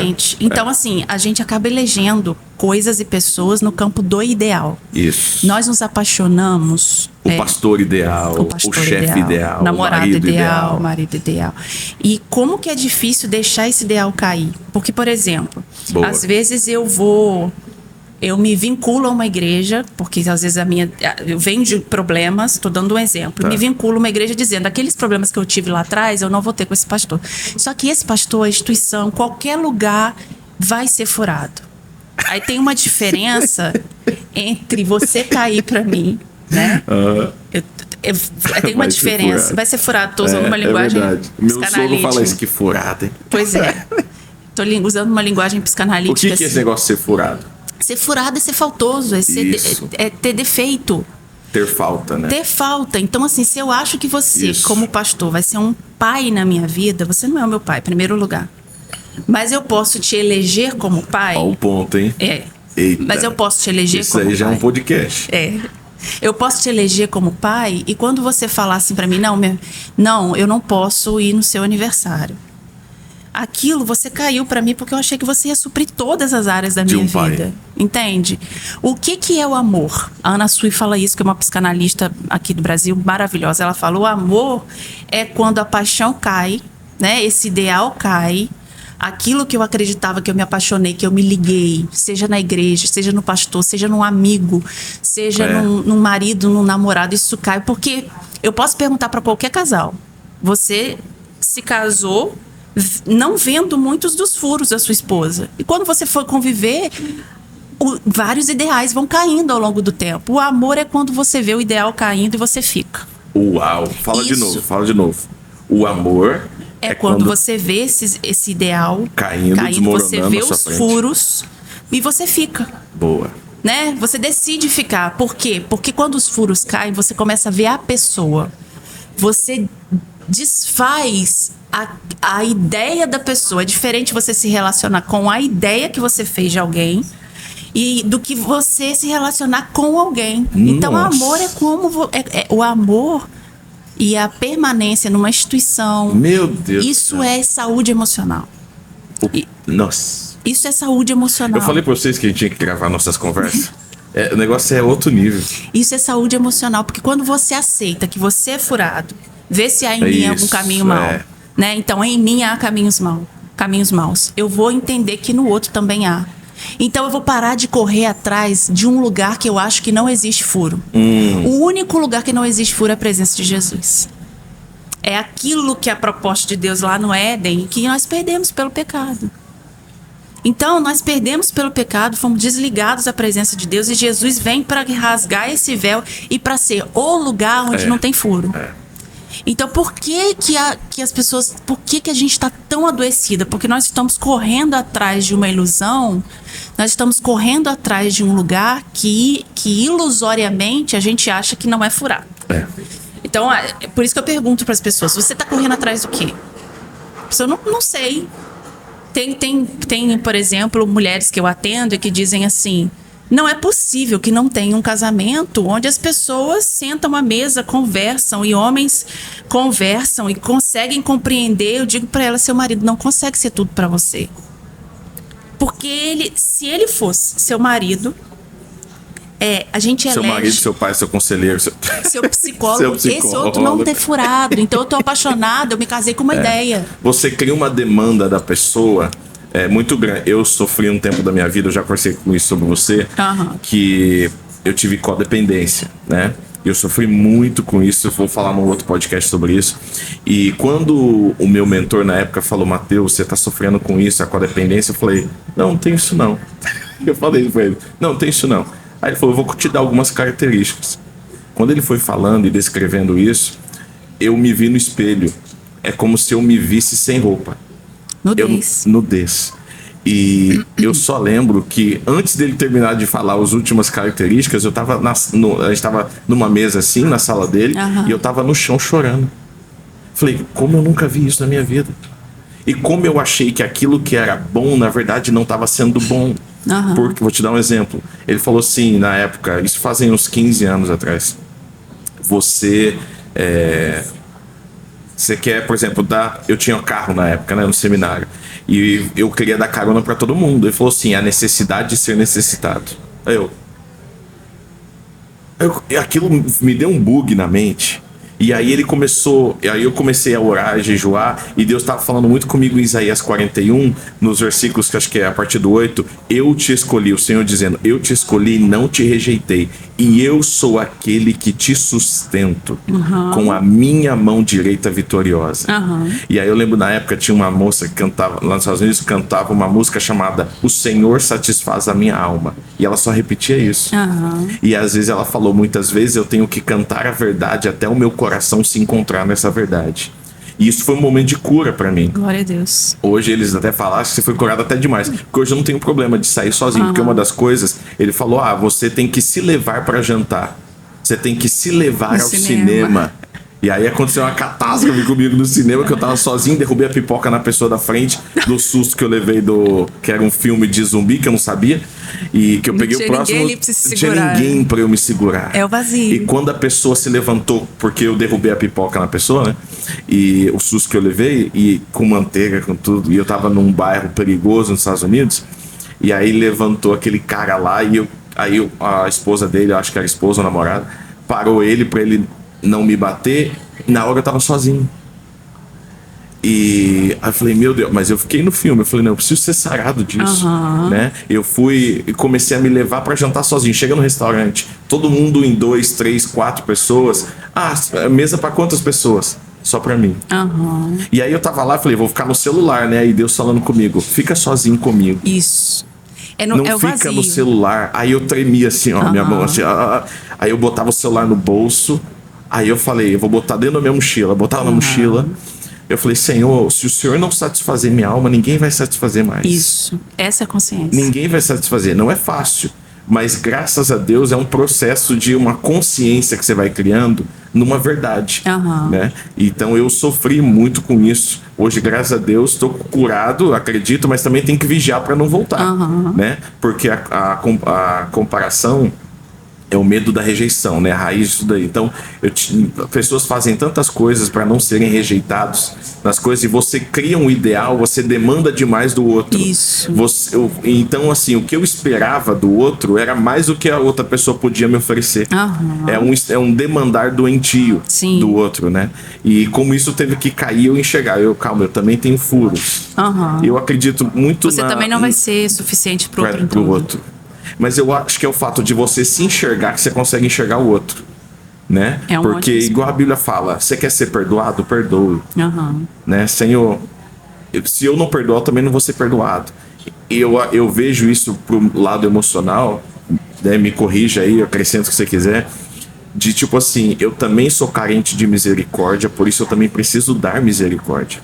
Tem que fazer, então, assim, a gente acaba elegendo coisas e pessoas no campo do ideal. Isso. Nós nos apaixonamos. O pastor ideal, o chefe ideal, namorado ideal, marido ideal. E como que é difícil deixar esse ideal cair? Porque, por exemplo, às vezes eu me vinculo a uma igreja, porque às vezes eu venho de problemas, estou dando um exemplo, me vinculo a uma igreja dizendo, aqueles problemas que eu tive lá atrás, eu não vou ter com esse pastor. Só que esse pastor, a instituição, qualquer lugar vai ser furado. Aí tem uma diferença entre você cair para mim, né? tem uma diferença. Vai ser furado. Tô usando uma linguagem Meu sogro fala isso, que furado, hein? Pois é. Tô usando uma linguagem psicanalítica. O que é esse negócio de ser furado? Ser furado é ser faltoso, é ter defeito. Ter falta, né? Ter falta. Então, assim, se eu acho que você, como pastor, vai ser um pai na minha vida, você não é o meu pai, em primeiro lugar. Mas eu posso te eleger como pai. Olha o ponto, hein? Eita. Mas eu posso te eleger como pai. Isso aí já é um podcast. Eu posso te eleger como pai, e quando você falar assim pra mim, não, eu não posso ir no seu aniversário. Aquilo você caiu pra mim porque eu achei que você ia suprir todas as áreas da minha vida. Entende? O que é o amor? A Ana Sui fala isso, que é uma psicanalista aqui do Brasil, maravilhosa. Ela fala, o amor é quando a paixão cai, né? Esse ideal cai. Aquilo que eu acreditava, que eu me apaixonei, que eu me liguei, seja na igreja, seja no pastor, seja num amigo, seja num marido, num namorado, isso cai. Porque eu posso perguntar para qualquer casal, você se casou não vendo muitos dos furos da sua esposa. E quando você for conviver, vários ideais vão caindo ao longo do tempo. O amor é quando você vê o ideal caindo e você fica. Uau! Fala de novo. O amor é quando você vê esse ideal caindo, você vê os furos e você fica. Boa. Né? Você decide ficar. Por quê? Porque quando os furos caem, você começa a ver a pessoa. Você desfaz a ideia da pessoa. É diferente você se relacionar com a ideia que você fez de alguém e do que você se relacionar com alguém. Nossa. Então, o amor é como... o amor e a permanência numa instituição. Meu Deus. Isso é saúde emocional. Nossa. Isso é saúde emocional. Eu falei pra vocês que a gente tinha que gravar nossas conversas. O negócio é outro nível. Isso é saúde emocional, porque quando você aceita que você é furado, vê se há em mim algum caminho mau. Né? Então, em mim há caminhos maus. Eu vou entender que no outro também há. Então, eu vou parar de correr atrás de um lugar que eu acho que não existe furo. O único lugar que não existe furo é a presença de Jesus. É aquilo que é a proposta de Deus lá no Éden, que nós perdemos pelo pecado. Então, nós perdemos pelo pecado, fomos desligados da presença de Deus, e Jesus vem para rasgar esse véu e para ser o lugar onde não tem furo. Então, por que as pessoas... Por que a gente está tão adoecida? Porque nós estamos correndo atrás de uma ilusão, nós estamos correndo atrás de um lugar que ilusoriamente a gente acha que não é furado. Então, é por isso que eu pergunto para as pessoas, você está correndo atrás do quê? Eu não sei. Tem, por exemplo, mulheres que eu atendo e que dizem assim... Não é possível que não tenha um casamento onde as pessoas sentam à mesa, conversam, e homens conversam e conseguem compreender. Eu digo para ela, seu marido não consegue ser tudo para você. Porque se ele fosse seu marido, a gente elege... Seu marido, seu pai, seu conselheiro... Seu psicólogo, esse outro não ter furado. Então eu tô apaixonada, eu me casei com uma ideia. Você cria uma demanda da pessoa... muito grande. Eu sofri um tempo da minha vida, eu já conversei com isso sobre você, que eu tive codependência, né? Eu sofri muito com isso, eu vou falar num outro podcast sobre isso. E quando o meu mentor na época falou, Mateus, você tá sofrendo com isso, a codependência, eu falei, não tem isso não. Eu falei pra ele, não tem isso não. Aí ele falou, eu vou te dar algumas características. Quando ele foi falando e descrevendo isso, eu me vi no espelho. É como se eu me visse sem roupa. Nudez. E eu só lembro que antes dele terminar de falar as últimas características, eu tava a gente tava numa mesa assim, na sala dele, e eu tava no chão chorando. Falei, como eu nunca vi isso na minha vida. E como eu achei que aquilo que era bom, na verdade, não estava sendo bom. Porque, vou te dar um exemplo. Ele falou assim, na época, isso fazem uns 15 anos atrás. Você quer, por exemplo, eu tinha um carro na época, né, no seminário, e eu queria dar carona para todo mundo. Ele falou assim, a necessidade de ser necessitado. Aquilo me deu um bug na mente, E aí eu comecei a orar, a jejuar, e Deus estava falando muito comigo em Isaías 41, nos versículos que acho que é a partir do 8, eu te escolhi, o Senhor dizendo, eu te escolhi e não te rejeitei, e eu sou aquele que te sustento com a minha mão direita vitoriosa. E aí eu lembro na época tinha uma moça que cantava, lá nos Estados Unidos, cantava uma música chamada O Senhor Satisfaz a Minha Alma, e ela só repetia isso. E às vezes ela falou, muitas vezes eu tenho que cantar a verdade até o meu coração se encontrar nessa verdade. E isso foi um momento de cura pra mim. Glória a Deus. Hoje eles até falaram que você foi curado até demais. Porque hoje eu não tenho problema de sair sozinho. Porque uma das coisas, ele falou, você tem que se levar pra jantar. Você tem que se levar ao cinema. E aí aconteceu uma catástrofe comigo no cinema, que eu tava sozinho, derrubei a pipoca na pessoa da frente, do susto que eu levei que era um filme de zumbi, que eu não sabia, e que eu peguei o próximo, não tinha ninguém pra eu me segurar. É o vazio. E quando a pessoa se levantou, porque eu derrubei a pipoca na pessoa, né, e o susto que eu levei, e com manteiga, com tudo, e eu tava num bairro perigoso nos Estados Unidos, e aí levantou aquele cara lá, e aí a esposa dele, eu acho que era a esposa ou namorada, parou ele pra ele não me bater. Na hora eu tava sozinho. E aí eu falei, meu Deus, mas eu fiquei no filme. Eu falei, não, eu preciso ser sarado disso, né? Eu fui e comecei a me levar pra jantar sozinho. Chega no restaurante, todo mundo em 2, 3, 4 pessoas. Mesa pra quantas pessoas? Só pra mim. E aí eu tava lá e falei, vou ficar no celular, né? Aí Deus falando comigo, fica sozinho comigo. Isso. Não fica vazio. No celular. Aí eu tremia assim, minha mão assim. Aí eu botava o celular no bolso. Aí eu falei, eu vou botar dentro da minha mochila. Botava na mochila. Eu falei, Senhor, se o Senhor não satisfazer minha alma, ninguém vai satisfazer mais. Isso, essa é a consciência. Ninguém vai satisfazer, não é fácil. Mas graças a Deus é um processo de uma consciência que você vai criando numa verdade, né? Então eu sofri muito com isso. Hoje, graças a Deus, estou curado, acredito, mas também tem que vigiar para não voltar, né? Porque a comparação é o medo da rejeição, né? A raiz disso daí. Então, pessoas fazem tantas coisas para não serem rejeitados nas coisas, e você cria um ideal, você demanda demais do outro. Isso. Então, assim, o que eu esperava do outro era mais do que a outra pessoa podia me oferecer. É um demandar doentio do outro, né? E como isso teve que cair, eu enxergar. Calma, eu também tenho furos. Eu acredito muito Você também não vai ser suficiente pro outro. Mas eu acho que é o fato de você se enxergar que você consegue enxergar o outro, né? Porque igual a Bíblia fala, você quer ser perdoado? Perdoe. Né? Senhor, se eu não perdoar, eu também não vou ser perdoado. Eu vejo isso pro lado emocional, né? Me corrija aí, acrescenta o que você quiser. De tipo assim, eu também sou carente de misericórdia, por isso eu também preciso dar misericórdia.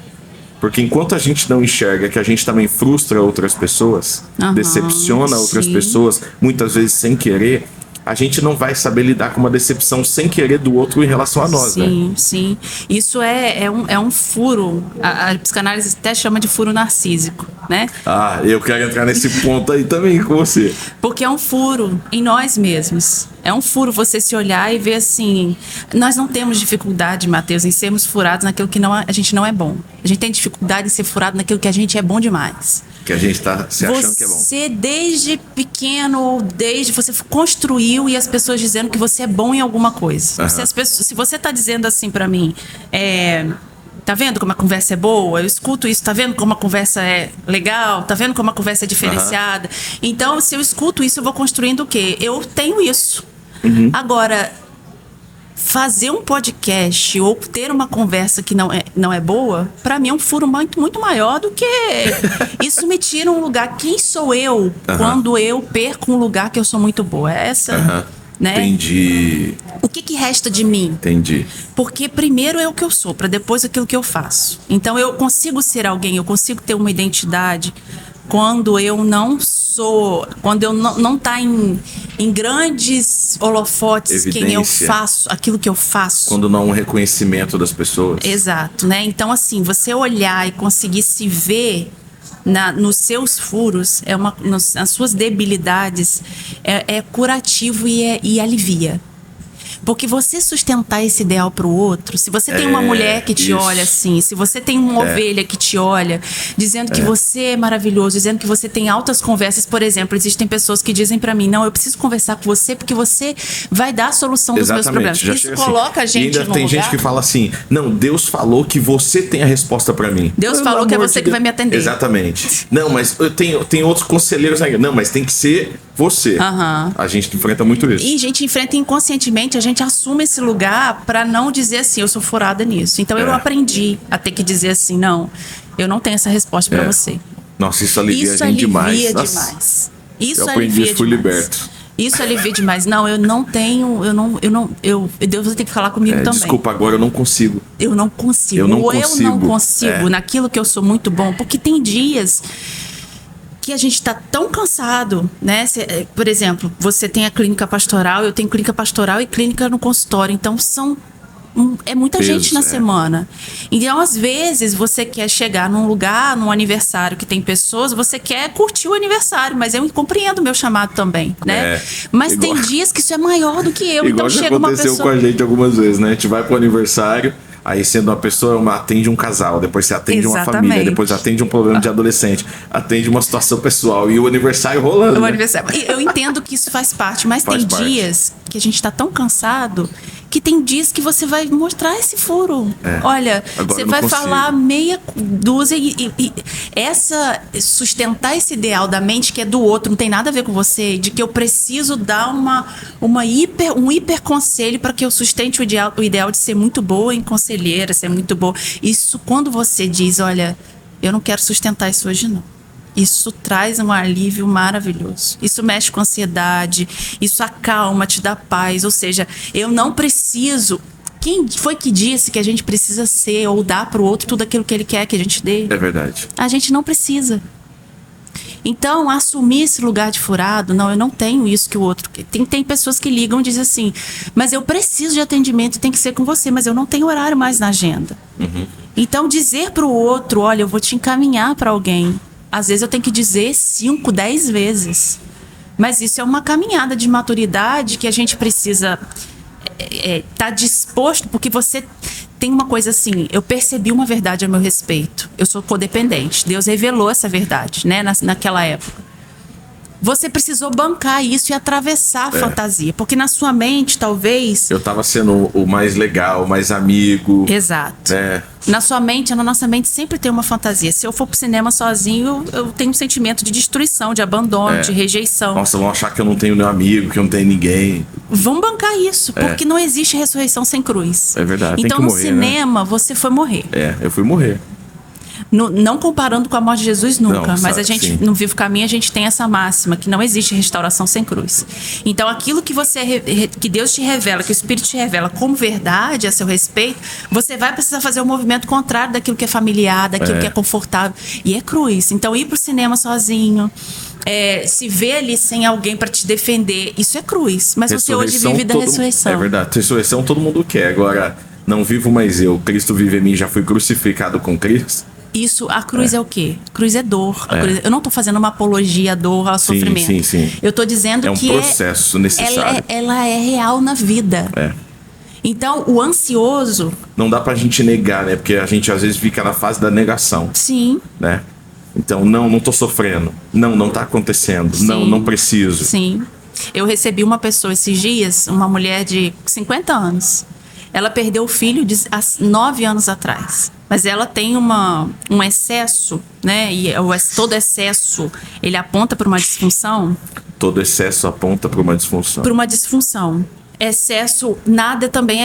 Porque enquanto a gente não enxerga que a gente também frustra outras pessoas, decepciona outras pessoas, muitas vezes sem querer, a gente não vai saber lidar com uma decepção sem querer do outro em relação a nós, né? Sim. Isso é um furo. A psicanálise até chama de furo narcísico, né? Eu quero entrar nesse ponto aí também com você. Porque é um furo em nós mesmos. É um furo você se olhar e ver assim... Nós não temos dificuldade, Mateus, em sermos furados naquilo que a gente não é bom. A gente tem dificuldade em ser furado naquilo que a gente é bom demais. Que a gente tá se achando que é bom. Você, desde pequeno, você construiu e as pessoas dizendo que você é bom em alguma coisa. Se você tá dizendo assim pra mim... Tá vendo como a conversa é boa? Eu escuto isso, tá vendo como a conversa é legal? Tá vendo como a conversa é diferenciada? Então, se eu escuto isso, eu vou construindo o quê? Eu tenho isso. Agora, fazer um podcast ou ter uma conversa que não é boa, pra mim é um furo muito, muito maior do que... Isso me tira um lugar. Quem sou eu quando eu perco um lugar que eu sou muito boa? É essa... Né? Entendi. O que resta de mim? Entendi. Porque primeiro é o que eu sou, para depois aquilo que eu faço. Então eu consigo ser alguém, eu consigo ter uma identidade quando eu não sou, quando eu não tá em grandes holofotes quem eu faço, aquilo que eu faço. Quando não há um reconhecimento das pessoas. Exato, né? Então assim, você olhar e conseguir se ver nos seus furos, nas suas debilidades, é curativo e alivia. Porque você sustentar esse ideal pro outro, se você tem uma mulher que te olha assim, se você tem uma ovelha que te olha, dizendo que você é maravilhoso, dizendo que você tem altas conversas, por exemplo, existem pessoas que dizem pra mim, não, eu preciso conversar com você porque você vai dar a solução dos meus problemas. Já isso coloca a gente no lugar. E ainda tem gente que fala assim, não, Deus falou que você tem a resposta pra mim. Deus falou que é você que vai me atender. Exatamente. Não, mas eu tenho outros conselheiros aí. Não, mas tem que ser você. A gente enfrenta muito isso. E a gente enfrenta inconscientemente, a gente assume esse lugar pra não dizer assim, eu sou furada nisso. Então eu aprendi a ter que dizer assim, não, eu não tenho essa resposta pra você. Nossa, isso alivia a gente demais. Isso alivia demais. Isso eu aprendi isso, fui demais. liberto. Isso alivia demais. Não, eu não tenho, Deus vai ter que falar comigo também. Desculpa, agora eu não consigo. Eu não consigo. Eu não consigo. Naquilo que eu sou muito bom. Porque tem dias que a gente tá tão cansado, né? Por exemplo, você tem a clínica pastoral, eu tenho clínica pastoral e clínica no consultório. Então, é muita gente na semana. Então, às vezes, você quer chegar num lugar, num aniversário que tem pessoas, você quer curtir o aniversário, mas eu compreendo o meu chamado também, né? Mas tem dias que isso é maior do que eu. Igual então chega uma pessoa. Aconteceu com a gente algumas vezes, né? A gente vai pro aniversário, aí sendo uma pessoa, atende um casal, depois você atende uma família, depois atende um problema de adolescente, atende uma situação pessoal e o aniversário rolando. Eu entendo que isso faz parte, mas tem dias que a gente tá tão cansado que tem dias que você vai mostrar esse furo. Olha, você vai falar meia dúzia e sustentar esse ideal da mente que é do outro, não tem nada a ver com você, de que eu preciso dar um hiper conselho para que eu sustente o ideal de ser muito boa em conselheira, ser muito boa. Isso quando você diz, olha, eu não quero sustentar isso hoje não. Isso traz um alívio maravilhoso. Isso mexe com a ansiedade, isso acalma, te dá paz. Ou seja, eu não preciso... Quem foi que disse que a gente precisa ser ou dar pro outro tudo aquilo que ele quer que a gente dê? É verdade. A gente não precisa. Então, assumir esse lugar de furado, não, eu não tenho isso que o outro... Tem pessoas que ligam e dizem assim, mas eu preciso de atendimento, tem que ser com você, mas eu não tenho horário mais na agenda. Então, dizer pro outro, olha, eu vou te encaminhar para alguém. Às vezes eu tenho que dizer 5, 10 vezes. Mas isso é uma caminhada de maturidade que a gente precisa tá disposto, porque você tem uma coisa assim, eu percebi uma verdade a meu respeito. Eu sou codependente. Deus revelou essa verdade, né, naquela época. Você precisou bancar isso e atravessar a fantasia. Porque na sua mente, talvez... Eu tava sendo o mais legal, o mais amigo. Exato. Na nossa mente sempre tem uma fantasia. Se eu for pro cinema sozinho, eu tenho um sentimento de destruição, de abandono, de rejeição. Nossa, vão achar que eu não tenho meu amigo, que eu não tenho ninguém. Vão bancar isso, porque não existe ressurreição sem cruz. É verdade, então, tem que morrer, no cinema, você foi morrer. Eu fui morrer. Não comparando com a morte de Jesus nunca, mas a gente, sim. no Vivo Caminho, a gente tem essa máxima, que não existe restauração sem cruz. Então, aquilo que que Deus te revela, que o Espírito te revela como verdade a seu respeito, você vai precisar fazer o movimento contrário daquilo que é familiar, daquilo que é confortável. E é cruz. Então, ir pro cinema sozinho, se ver ali sem alguém para te defender, isso é cruz. Mas você hoje vive da ressurreição. É verdade. Ressurreição todo mundo quer. Agora, não vivo mais eu. Cristo vive em mim, já fui crucificado com Cristo. Isso, a cruz é o quê? A cruz é dor. Eu não estou fazendo uma apologia à dor, ao sofrimento. Sim. Eu estou dizendo que é um processo necessário. Ela é real na vida. Então, o ansioso... Não dá pra gente negar, né? Porque a gente às vezes fica na fase da negação. Sim. Né? Então, não tô sofrendo. Não tá acontecendo. Sim. Não preciso. Sim. Eu recebi uma pessoa esses dias, uma mulher de 50 anos. Ela perdeu o filho há 9 anos atrás. Mas ela tem um excesso, né? E todo excesso, ele aponta para uma disfunção. Todo excesso aponta para uma disfunção. Para uma disfunção. Excesso, nada também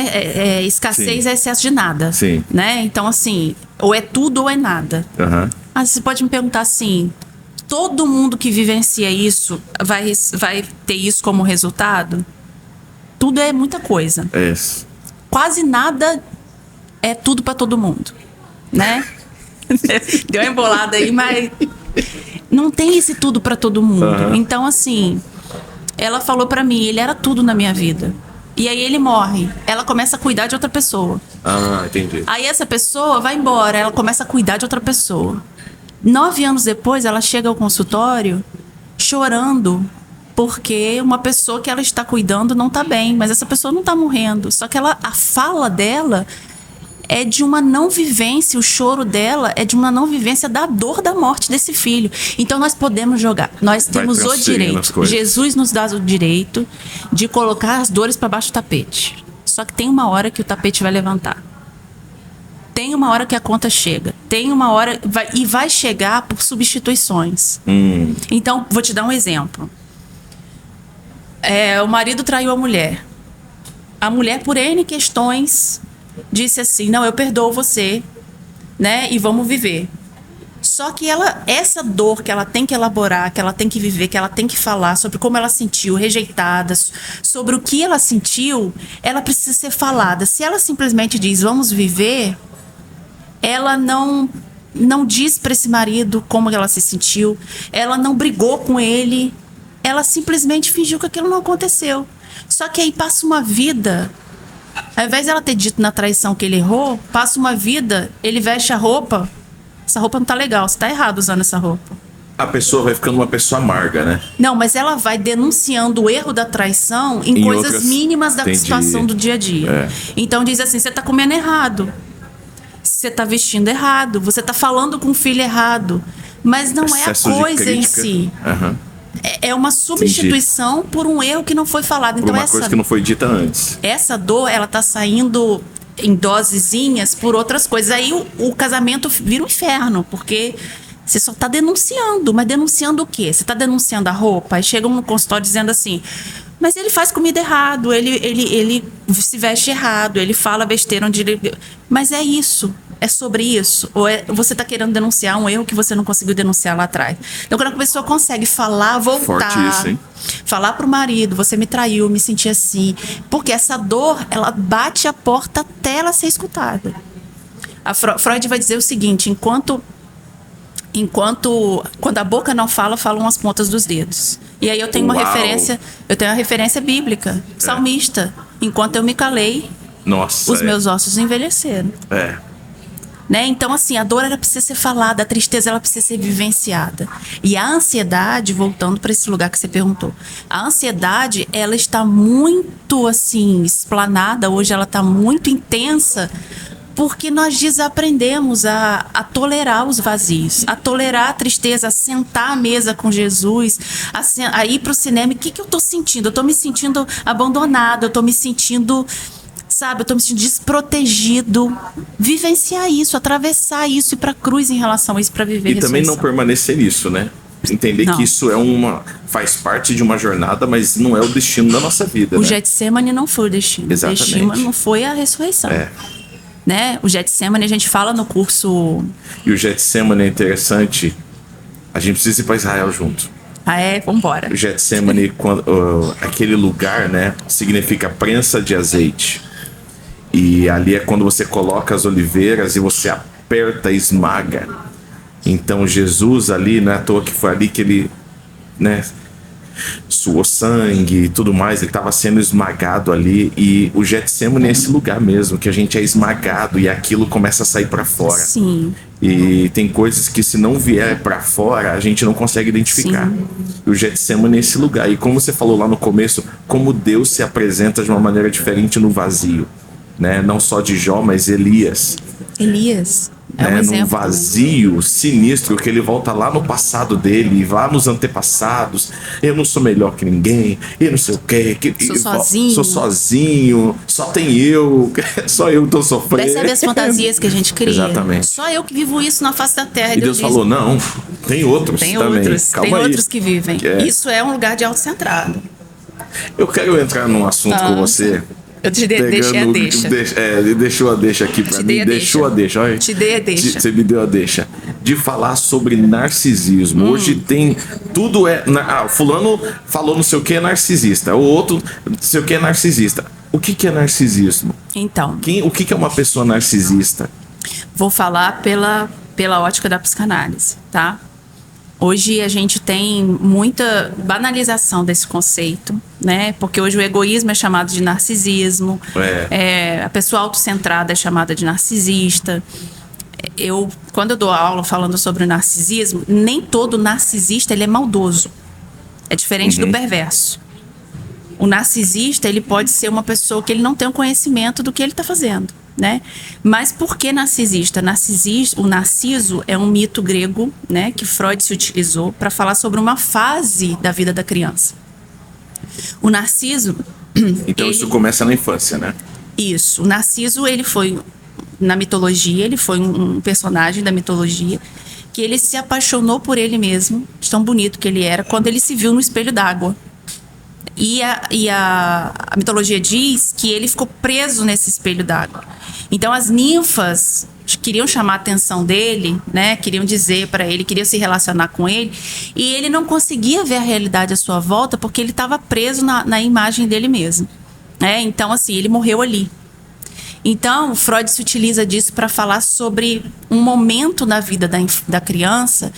escassez. Sim. É excesso de nada. Sim. Né? Então, assim, ou é tudo ou é nada. Mas você pode me perguntar assim, todo mundo que vivencia isso vai ter isso como resultado? Tudo é muita coisa. Quase nada é tudo para todo mundo, né? Deu uma embolada aí, mas não tem esse tudo para todo mundo. Então, assim, ela falou para mim, ele era tudo na minha vida. E aí ele morre, ela começa a cuidar de outra pessoa. Entendi. Aí essa pessoa vai embora, ela começa a cuidar de outra pessoa. 9 anos depois, ela chega ao consultório chorando porque uma pessoa que ela está cuidando não está bem, mas essa pessoa não está morrendo. Só que a fala dela é de uma não vivência, o choro dela é de uma não vivência da dor da morte desse filho. Então nós podemos jogar, nós temos o direito, Jesus nos dá o direito de colocar as dores para baixo do tapete. Só que tem uma hora que o tapete vai levantar. Tem uma hora que a conta chega. Tem uma hora... vai chegar por substituições. Então, vou te dar um exemplo. O marido traiu a mulher. A mulher, por N questões, disse assim, não, eu perdoo você, né? E vamos viver. Só que essa dor que ela tem que elaborar, que ela tem que viver, que ela tem que falar sobre como ela sentiu, rejeitada, sobre o que ela sentiu, ela precisa ser falada. Se ela simplesmente diz, vamos viver, ela não diz para esse marido como ela se sentiu, ela não brigou com ele, ela simplesmente fingiu que aquilo não aconteceu. Só que aí passa uma vida, ao invés dela ter dito na traição que ele errou, passa uma vida, ele veste a roupa, essa roupa não tá legal, você tá errado usando essa roupa. A pessoa vai ficando uma pessoa amarga, né? Não, mas ela vai denunciando o erro da traição em coisas outras... mínimas da situação do dia a dia. Então diz assim, você tá comendo errado, você tá vestindo errado, você tá falando com o filho errado, mas não excesso é a coisa em si. É uma substituição por um erro que não foi falado. Então, por uma coisa que não foi dita antes. Essa dor, ela tá saindo em dosezinhas por outras coisas. Aí o casamento vira um inferno, porque você só tá denunciando. Mas denunciando o quê? Você tá denunciando a roupa, aí chegam no consultório dizendo assim, mas ele faz comida errado, ele se veste errado, ele fala besteira onde ele... Mas é isso. É sobre isso? Ou você está querendo denunciar um erro que você não conseguiu denunciar lá atrás? Então, quando a pessoa consegue falar, voltar, forte isso, hein? Falar pro marido, você me traiu, me senti assim. Porque essa dor, ela bate a porta até ela ser escutada. A Freud vai dizer o seguinte, quando a boca não fala, falam as pontas dos dedos. E aí eu tenho uma referência bíblica, salmista. Enquanto eu me calei, os meus ossos envelheceram. Né? Então, assim, a dor ela precisa ser falada, a tristeza ela precisa ser vivenciada. E a ansiedade, voltando para esse lugar que você perguntou, a ansiedade, ela está muito, assim, explanada, hoje ela está muito intensa, porque nós desaprendemos a tolerar os vazios, a tolerar a tristeza, a sentar à mesa com Jesus, a ir para o cinema. O que eu estou sentindo? Eu estou me sentindo abandonada, eu estou me sentindo... Sabe, eu tô me sentindo desprotegido. Vivenciar isso, atravessar isso, ir pra cruz em relação a isso, pra viver. E também não permanecer nisso, né? Entender que isso faz parte de uma jornada, mas não é o destino da nossa vida. O Getsemane não foi o destino. Exatamente. O destino não foi a ressurreição. Né? O Getsemane a gente fala no curso. E o Getsemane é interessante. A gente precisa ir pra Israel junto. Vambora. O Getsemane, aquele lugar, né? Significa prensa de azeite. E ali é quando você coloca as oliveiras e você aperta e esmaga. Então Jesus ali, não é à toa que foi ali que ele, né, suou sangue e tudo mais, ele estava sendo esmagado ali. E o Getsemane é esse lugar mesmo, que a gente é esmagado e aquilo começa a sair para fora. Sim. E tem coisas que se não vier para fora, a gente não consegue identificar. Sim. E o Getsemane é esse lugar. E como você falou lá no começo, como Deus se apresenta de uma maneira diferente no vazio. Né? Não só de Jó, mas Elias. É um exemplo. Num vazio sinistro, que ele volta lá no passado dele, lá nos antepassados. Eu não sou melhor que ninguém, eu não sei o quê. Sou sozinho, só tem eu, só eu tô sofrendo. Percebe as fantasias que a gente cria? Exatamente. Só eu que vivo isso na face da terra. E Deus falou, não, tem outros também. Tem outros que vivem. Isso é um lugar de autocentrado. Eu quero entrar num assunto com você. Eu te deixei a deixa. Deixou a deixa aqui pra mim. Deixou a deixa, olha. Te dei a deixa. Você me deu a deixa. De falar sobre narcisismo. Hoje tem... Tudo fulano falou não sei o que é narcisista. O outro não sei o que é narcisista. O que é narcisismo? Então... O que é uma pessoa narcisista? Vou falar pela ótica da psicanálise, tá? Hoje a gente tem muita banalização desse conceito, né? Porque hoje o egoísmo é chamado de narcisismo, a pessoa autocentrada é chamada de narcisista. Quando eu dou aula falando sobre o narcisismo, nem todo narcisista ele é maldoso. É diferente do perverso. O narcisista, ele pode ser uma pessoa que ele não tem o conhecimento do que ele está fazendo, né? Mas por que narcisista? O Narciso é um mito grego, né, que Freud se utilizou para falar sobre uma fase da vida da criança. O Narciso... Então isso começa na infância, né? Isso. O Narciso, ele foi, na mitologia, ele foi um personagem da mitologia que ele se apaixonou por ele mesmo, de tão bonito que ele era, quando ele se viu no espelho d'água. E a mitologia diz que ele ficou preso nesse espelho d'água. Então as ninfas queriam chamar a atenção dele, né? Queriam dizer para ele, queriam se relacionar com ele, e ele não conseguia ver a realidade à sua volta porque ele estava preso na imagem dele mesmo, né? Então assim, ele morreu ali. Então, Freud se utiliza disso para falar sobre um momento na vida da criança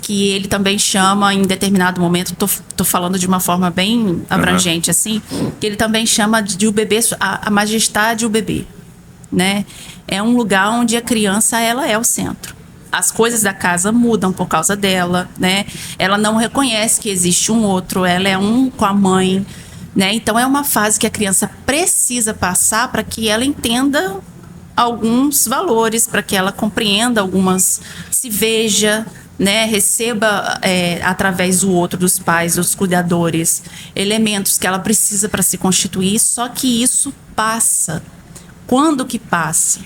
que ele também chama, em determinado momento, tô falando de uma forma bem abrangente, assim, que ele também chama de o bebê, a majestade e o bebê, né? É um lugar onde a criança, ela é o centro. As coisas da casa mudam por causa dela, né? Ela não reconhece que existe um outro, ela é um com a mãe, né? Então é uma fase que a criança precisa passar para que ela entenda alguns valores, para que ela compreenda se veja, né? Receba através do outro, dos pais, dos cuidadores, elementos que ela precisa para se constituir. Só que isso passa. Quando que passa?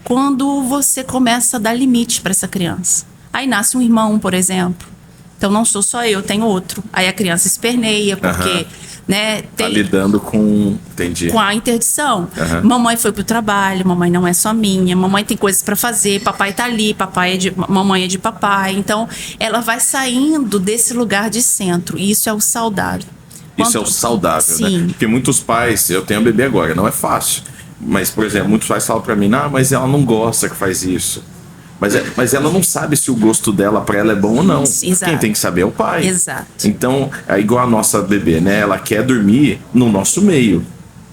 Quando você começa a dar limite para essa criança. Aí nasce um irmão, por exemplo. Então não sou só eu, tenho outro. Aí a criança esperneia porque... Né, tá lidando com... Entendi. Com a interdição. Mamãe foi pro trabalho, mamãe não é só minha, mamãe tem coisas para fazer, papai tá ali, mamãe é de papai. Então, ela vai saindo desse lugar de centro. E isso é o saudável. Isso é o saudável, né? Porque muitos pais... Eu tenho um bebê agora, não é fácil. Mas, por exemplo, muitos pais falam pra mim, mas ela não gosta que faz isso. Mas ela não sabe se o gosto dela pra ela é bom ou não. Exato. Quem tem que saber é o pai. Exato. Então, é igual a nossa bebê, né? Ela quer dormir no nosso meio.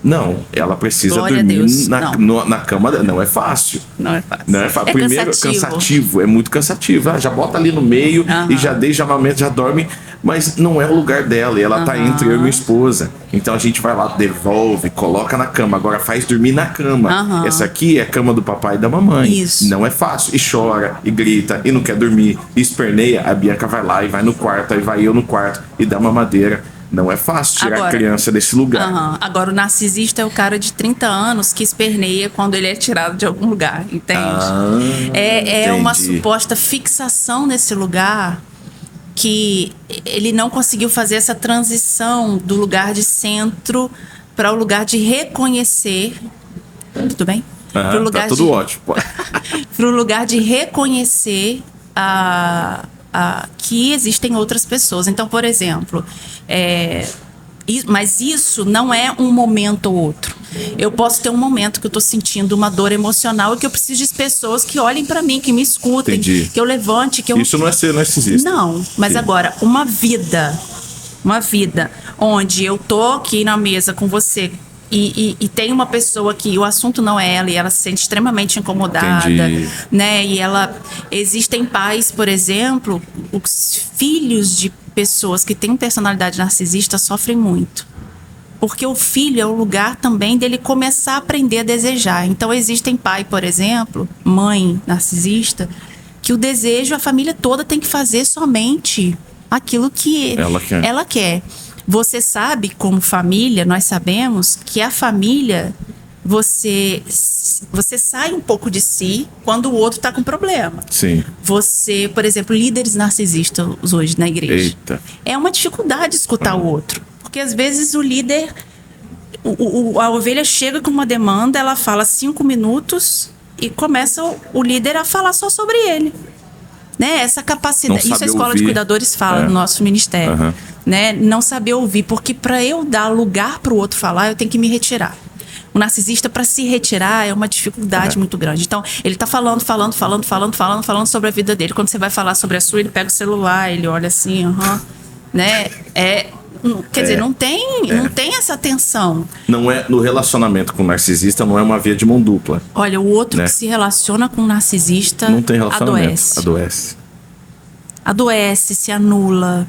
Não, ela precisa dormir na cama dela. Não é fácil. Não é fácil. Não é fácil. Primeiro, cansativo. É muito cansativo. Já bota ali no meio e já deixa a mamãe, já dorme. Mas não é o lugar dela. E ela tá entre eu e minha esposa. Então a gente vai lá, devolve, coloca na cama. Agora faz dormir na cama. Essa aqui é a cama do papai e da mamãe. Isso. Não é fácil. E chora, e grita, e não quer dormir. E esperneia. A Bianca vai lá e vai no quarto. Aí vai eu no quarto e dá mamadeira. Não é fácil tirar a criança desse lugar. Agora, o narcisista é o cara de 30 anos que esperneia quando ele é tirado de algum lugar, entende? É uma suposta fixação nesse lugar que ele não conseguiu fazer essa transição do lugar de centro para o lugar de reconhecer. Tudo bem? Pro lugar tá tudo ótimo. Para o lugar de reconhecer que existem outras pessoas. Então, por exemplo, mas isso não é um momento ou outro. Eu posso ter um momento que eu estou sentindo uma dor emocional e que eu preciso de pessoas que olhem para mim, que me escutem, que eu levante, que eu... Isso não é ser narcisista. Não, mas agora, uma vida onde eu tô aqui na mesa com você e tem uma pessoa que o assunto não é ela e ela se sente extremamente incomodada, né? E existem pais, por exemplo, os filhos de pessoas que têm personalidade narcisista sofrem muito. Porque o filho é o lugar também dele começar a aprender a desejar. Então existem pai, por exemplo, mãe narcisista, que o desejo, a família toda tem que fazer somente aquilo que ela quer. Você sabe, como família, nós sabemos que a família, você sai um pouco de si quando o outro está com problema. Sim. Você, por exemplo, líderes narcisistas hoje na igreja. Eita. É uma dificuldade escutar o outro. Porque às vezes o líder, a ovelha chega com uma demanda, ela fala 5 minutos e começa o líder a falar só sobre ele. Né? Essa capacidade, isso a escola de cuidadores fala no nosso ministério. Né? Não saber ouvir, porque para eu dar lugar para o outro falar, eu tenho que me retirar. O narcisista, para se retirar, é uma dificuldade muito grande. Então, ele tá falando sobre a vida dele. Quando você vai falar sobre a sua, ele pega o celular, ele olha assim, né? Quer dizer, não tem essa tensão. Não é, no relacionamento com o narcisista, não é uma via de mão dupla. Olha, o outro que se relaciona com o narcisista não tem relacionamento. Adoece, se anula.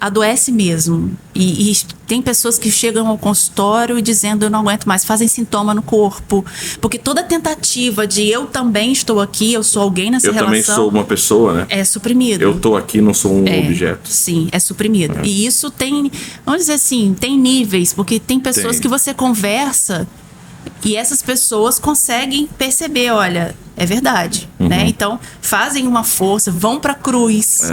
adoece mesmo. E tem pessoas que chegam ao consultório dizendo: eu não aguento mais, fazem sintoma no corpo. Porque toda tentativa de eu também estou aqui, eu sou alguém nessa relação. Eu também sou uma pessoa, né? É suprimido. Eu estou aqui, não sou um objeto. Sim, é suprimido. E isso tem, vamos dizer assim, tem níveis, porque tem pessoas que você conversa e essas pessoas conseguem perceber, olha, é verdade, né? Então, fazem uma força, vão pra cruz.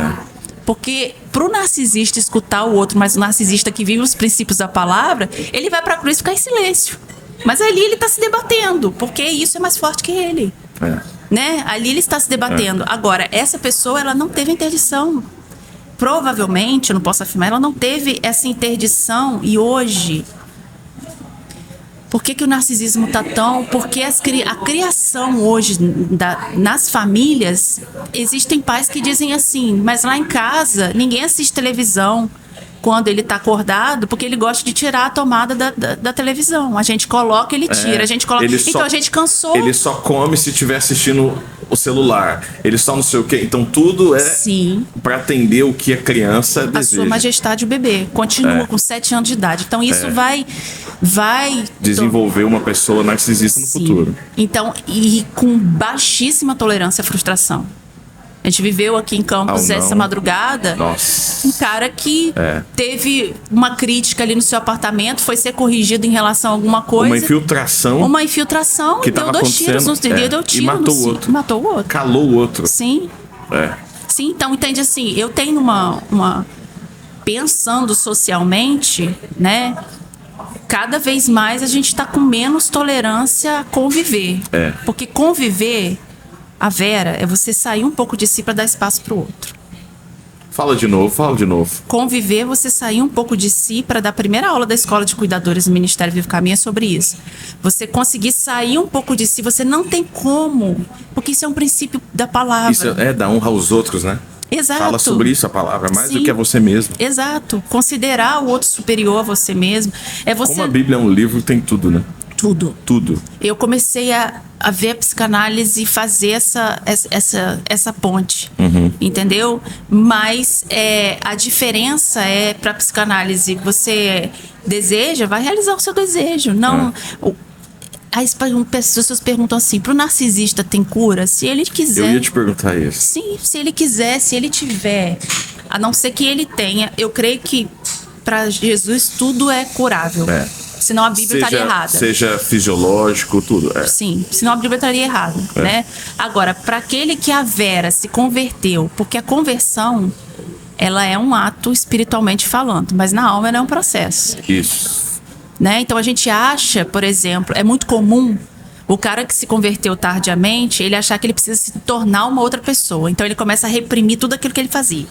Porque pro narcisista escutar o outro, mas o narcisista que vive os princípios da palavra, ele vai pra cruz ficar em silêncio. Mas ali ele tá se debatendo, porque isso é mais forte que ele. Né? Ali ele está se debatendo. Agora, essa pessoa, ela não teve interdição. Provavelmente, eu não posso afirmar, ela não teve essa interdição. E hoje, por que o narcisismo tá tão... Porque a criação hoje nas famílias, existem pais que dizem assim: mas lá em casa ninguém assiste televisão quando ele tá acordado, porque ele gosta de tirar a tomada da televisão. A gente coloca, ele tira, a gente coloca... Então a gente cansou. Ele só come se estiver assistindo o celular. Ele só não sei o quê. Então tudo é para atender o que a criança deseja. A sua majestade, o bebê. Continua com 7 anos de idade. Então isso vai desenvolver uma pessoa narcisista no futuro. Então, e com baixíssima tolerância à frustração. A gente viveu aqui em Campos essa madrugada. Nossa. Um cara que teve uma crítica ali no seu apartamento, foi ser corrigido em relação a alguma coisa. Uma infiltração. Que deu 2 tiros no deu tiro e matou o outro. Matou o outro. Calou o outro. Sim. Sim, então entende assim, eu tenho uma pensando socialmente, né? Cada vez mais a gente está com menos tolerância a conviver. Porque conviver, a Vera, é você sair um pouco de si para dar espaço para o outro. Fala de novo. Conviver, você sair um pouco de si para dar a primeira aula da Escola de Cuidadores do Ministério Vivo Caminho é sobre isso. Você conseguir sair um pouco de si, você não tem como, porque isso é um princípio da palavra. Isso dar honra aos outros, né? Exato. Fala sobre isso a palavra, mais do que a você mesmo. Exato. Considerar o outro superior a você mesmo. Como a Bíblia é um livro, tem tudo, né? Tudo. Eu comecei a ver a psicanálise e fazer essa ponte, entendeu? Mas a diferença para a psicanálise, você deseja, vai realizar o seu desejo. Não... As pessoas perguntam assim: pro narcisista tem cura? Se ele quiser... Eu ia te perguntar isso. Sim, se ele quiser, se ele tiver, a não ser que ele tenha, eu creio que para Jesus tudo é curável. Senão a Bíblia estaria errada. Seja fisiológico, tudo. Sim, senão a Bíblia estaria errada, né? Agora, para aquele que a Vera se converteu, porque a conversão, ela é um ato espiritualmente falando, mas na alma ela é um processo. Isso. Né? Então a gente acha, por exemplo, é muito comum o cara que se converteu tardiamente, ele achar que ele precisa se tornar uma outra pessoa. Então ele começa a reprimir tudo aquilo que ele fazia.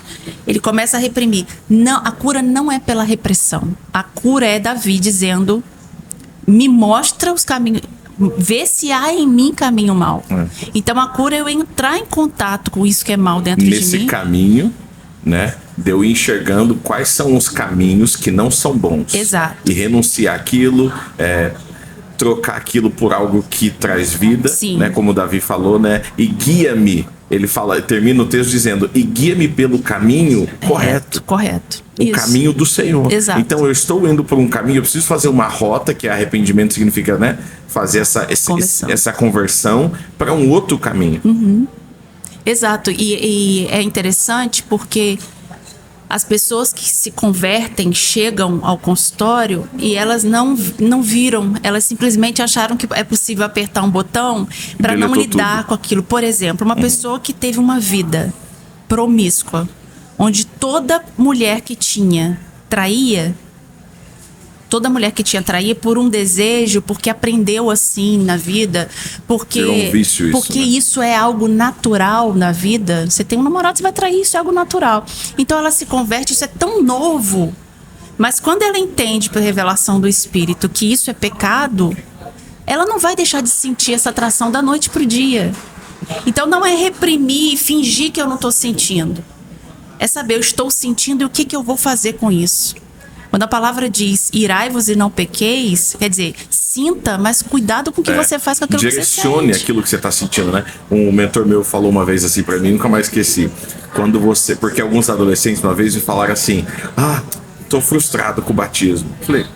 Ele começa a reprimir. Não, a cura não é pela repressão. A cura é Davi dizendo: me mostra os caminhos, vê se há em mim caminho mal. Então a cura é eu entrar em contato com isso que é mal dentro de mim. Nesse caminho, né? De eu enxergando quais são os caminhos que não são bons. Exato. E renunciar aquilo, trocar aquilo por algo que traz vida, né? Como o Davi falou, né? E guia-me. Ele termina o texto dizendo: e guia-me pelo caminho correto. Correto. O caminho do Senhor. Exato. Então eu estou indo por um caminho, eu preciso fazer uma rota, que arrependimento significa, né? Fazer essa conversão para um outro caminho. Exato. E é interessante porque as pessoas que se convertem chegam ao consultório e elas não viram, elas simplesmente acharam que é possível apertar um botão para não lidar com aquilo. Por exemplo, uma pessoa que teve uma vida promíscua, onde toda mulher que tinha traía por um desejo, porque aprendeu assim na vida, porque um vício isso, porque isso é algo natural na vida. Você tem um namorado, você vai trair, isso é algo natural. Então ela se converte, isso é tão novo. Mas quando ela entende por revelação do Espírito que isso é pecado, ela não vai deixar de sentir essa atração da noite pro dia. Então não é reprimir e fingir que eu não estou sentindo. É saber, eu estou sentindo e o que eu vou fazer com isso. Quando a palavra diz irai-vos e não pequeis, quer dizer, sinta, mas cuidado com o que você faz com aquilo que você sente. Direcione aquilo que você está sentindo, né? Um mentor meu falou uma vez assim para mim, nunca mais esqueci. Quando você... Porque alguns adolescentes uma vez me falaram assim, tô frustrado com o batismo. Falei,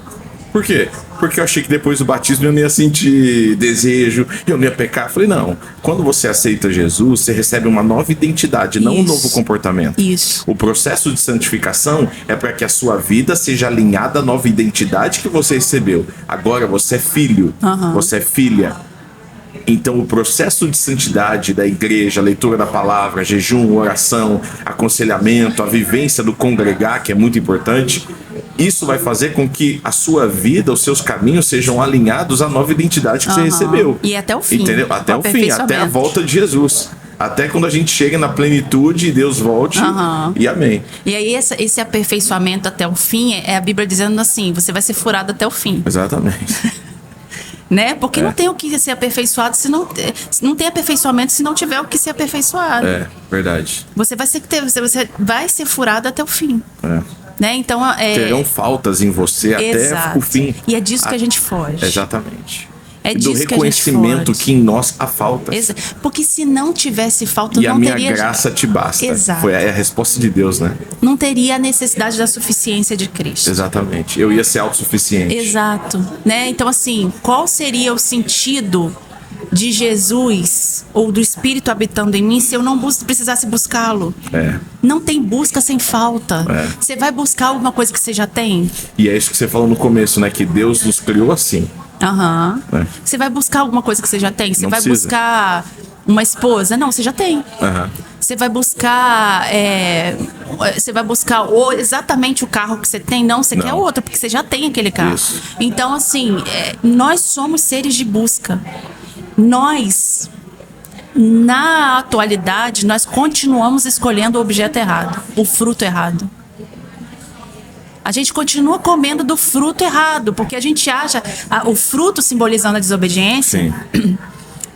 por quê? Porque eu achei que depois do batismo eu não ia sentir desejo, eu não ia pecar. Falei, não. Quando você aceita Jesus, você recebe uma nova identidade, não um novo comportamento. Isso. O processo de santificação é para que a sua vida seja alinhada à nova identidade que você recebeu. Agora você é filho, você é filha. Então o processo de santidade da igreja, a leitura da palavra, jejum, oração, aconselhamento, a vivência do congregar, que é muito importante, isso vai fazer com que a sua vida, os seus caminhos sejam alinhados à nova identidade que você recebeu. E até o fim. Entendeu? Até o fim, até a volta de Jesus. Até quando a gente chega na plenitude e Deus volte. E amém. E aí esse aperfeiçoamento até o fim é a Bíblia dizendo assim, você vai ser furado até o fim. Exatamente. Né? Porque não tem o que ser aperfeiçoado se não tem aperfeiçoamento se não tiver o que ser aperfeiçoado. É, verdade. Você vai ser furado até o fim. Né? Então, terão faltas em você até o fim. E é disso que a gente foge. Exatamente. É do disso reconhecimento que em nós há faltas. Porque se não tivesse falta, e não teria... teria... E a minha graça te basta. Exato. Foi a resposta de Deus, né? Não teria a necessidade da suficiência de Cristo. Exatamente. Eu ia ser autossuficiente. Exato. Né? Então, assim, qual seria o sentido de Jesus ou do Espírito habitando em mim se eu não precisasse buscá-lo? Não tem busca sem falta. Você vai buscar alguma coisa que você já tem? E é isso que você falou no começo, né? Que Deus nos criou assim. Você vai buscar alguma coisa que você já tem? Você vai buscar uma esposa? Não, você já tem. Você vai buscar exatamente o carro que você tem? Não, você quer outro, porque você já tem aquele carro. Isso. Então, assim, nós somos seres de busca. Nós, na atualidade, nós continuamos escolhendo o objeto errado, o fruto errado. A gente continua comendo do fruto errado, porque a gente acha o fruto simbolizando a desobediência. Sim.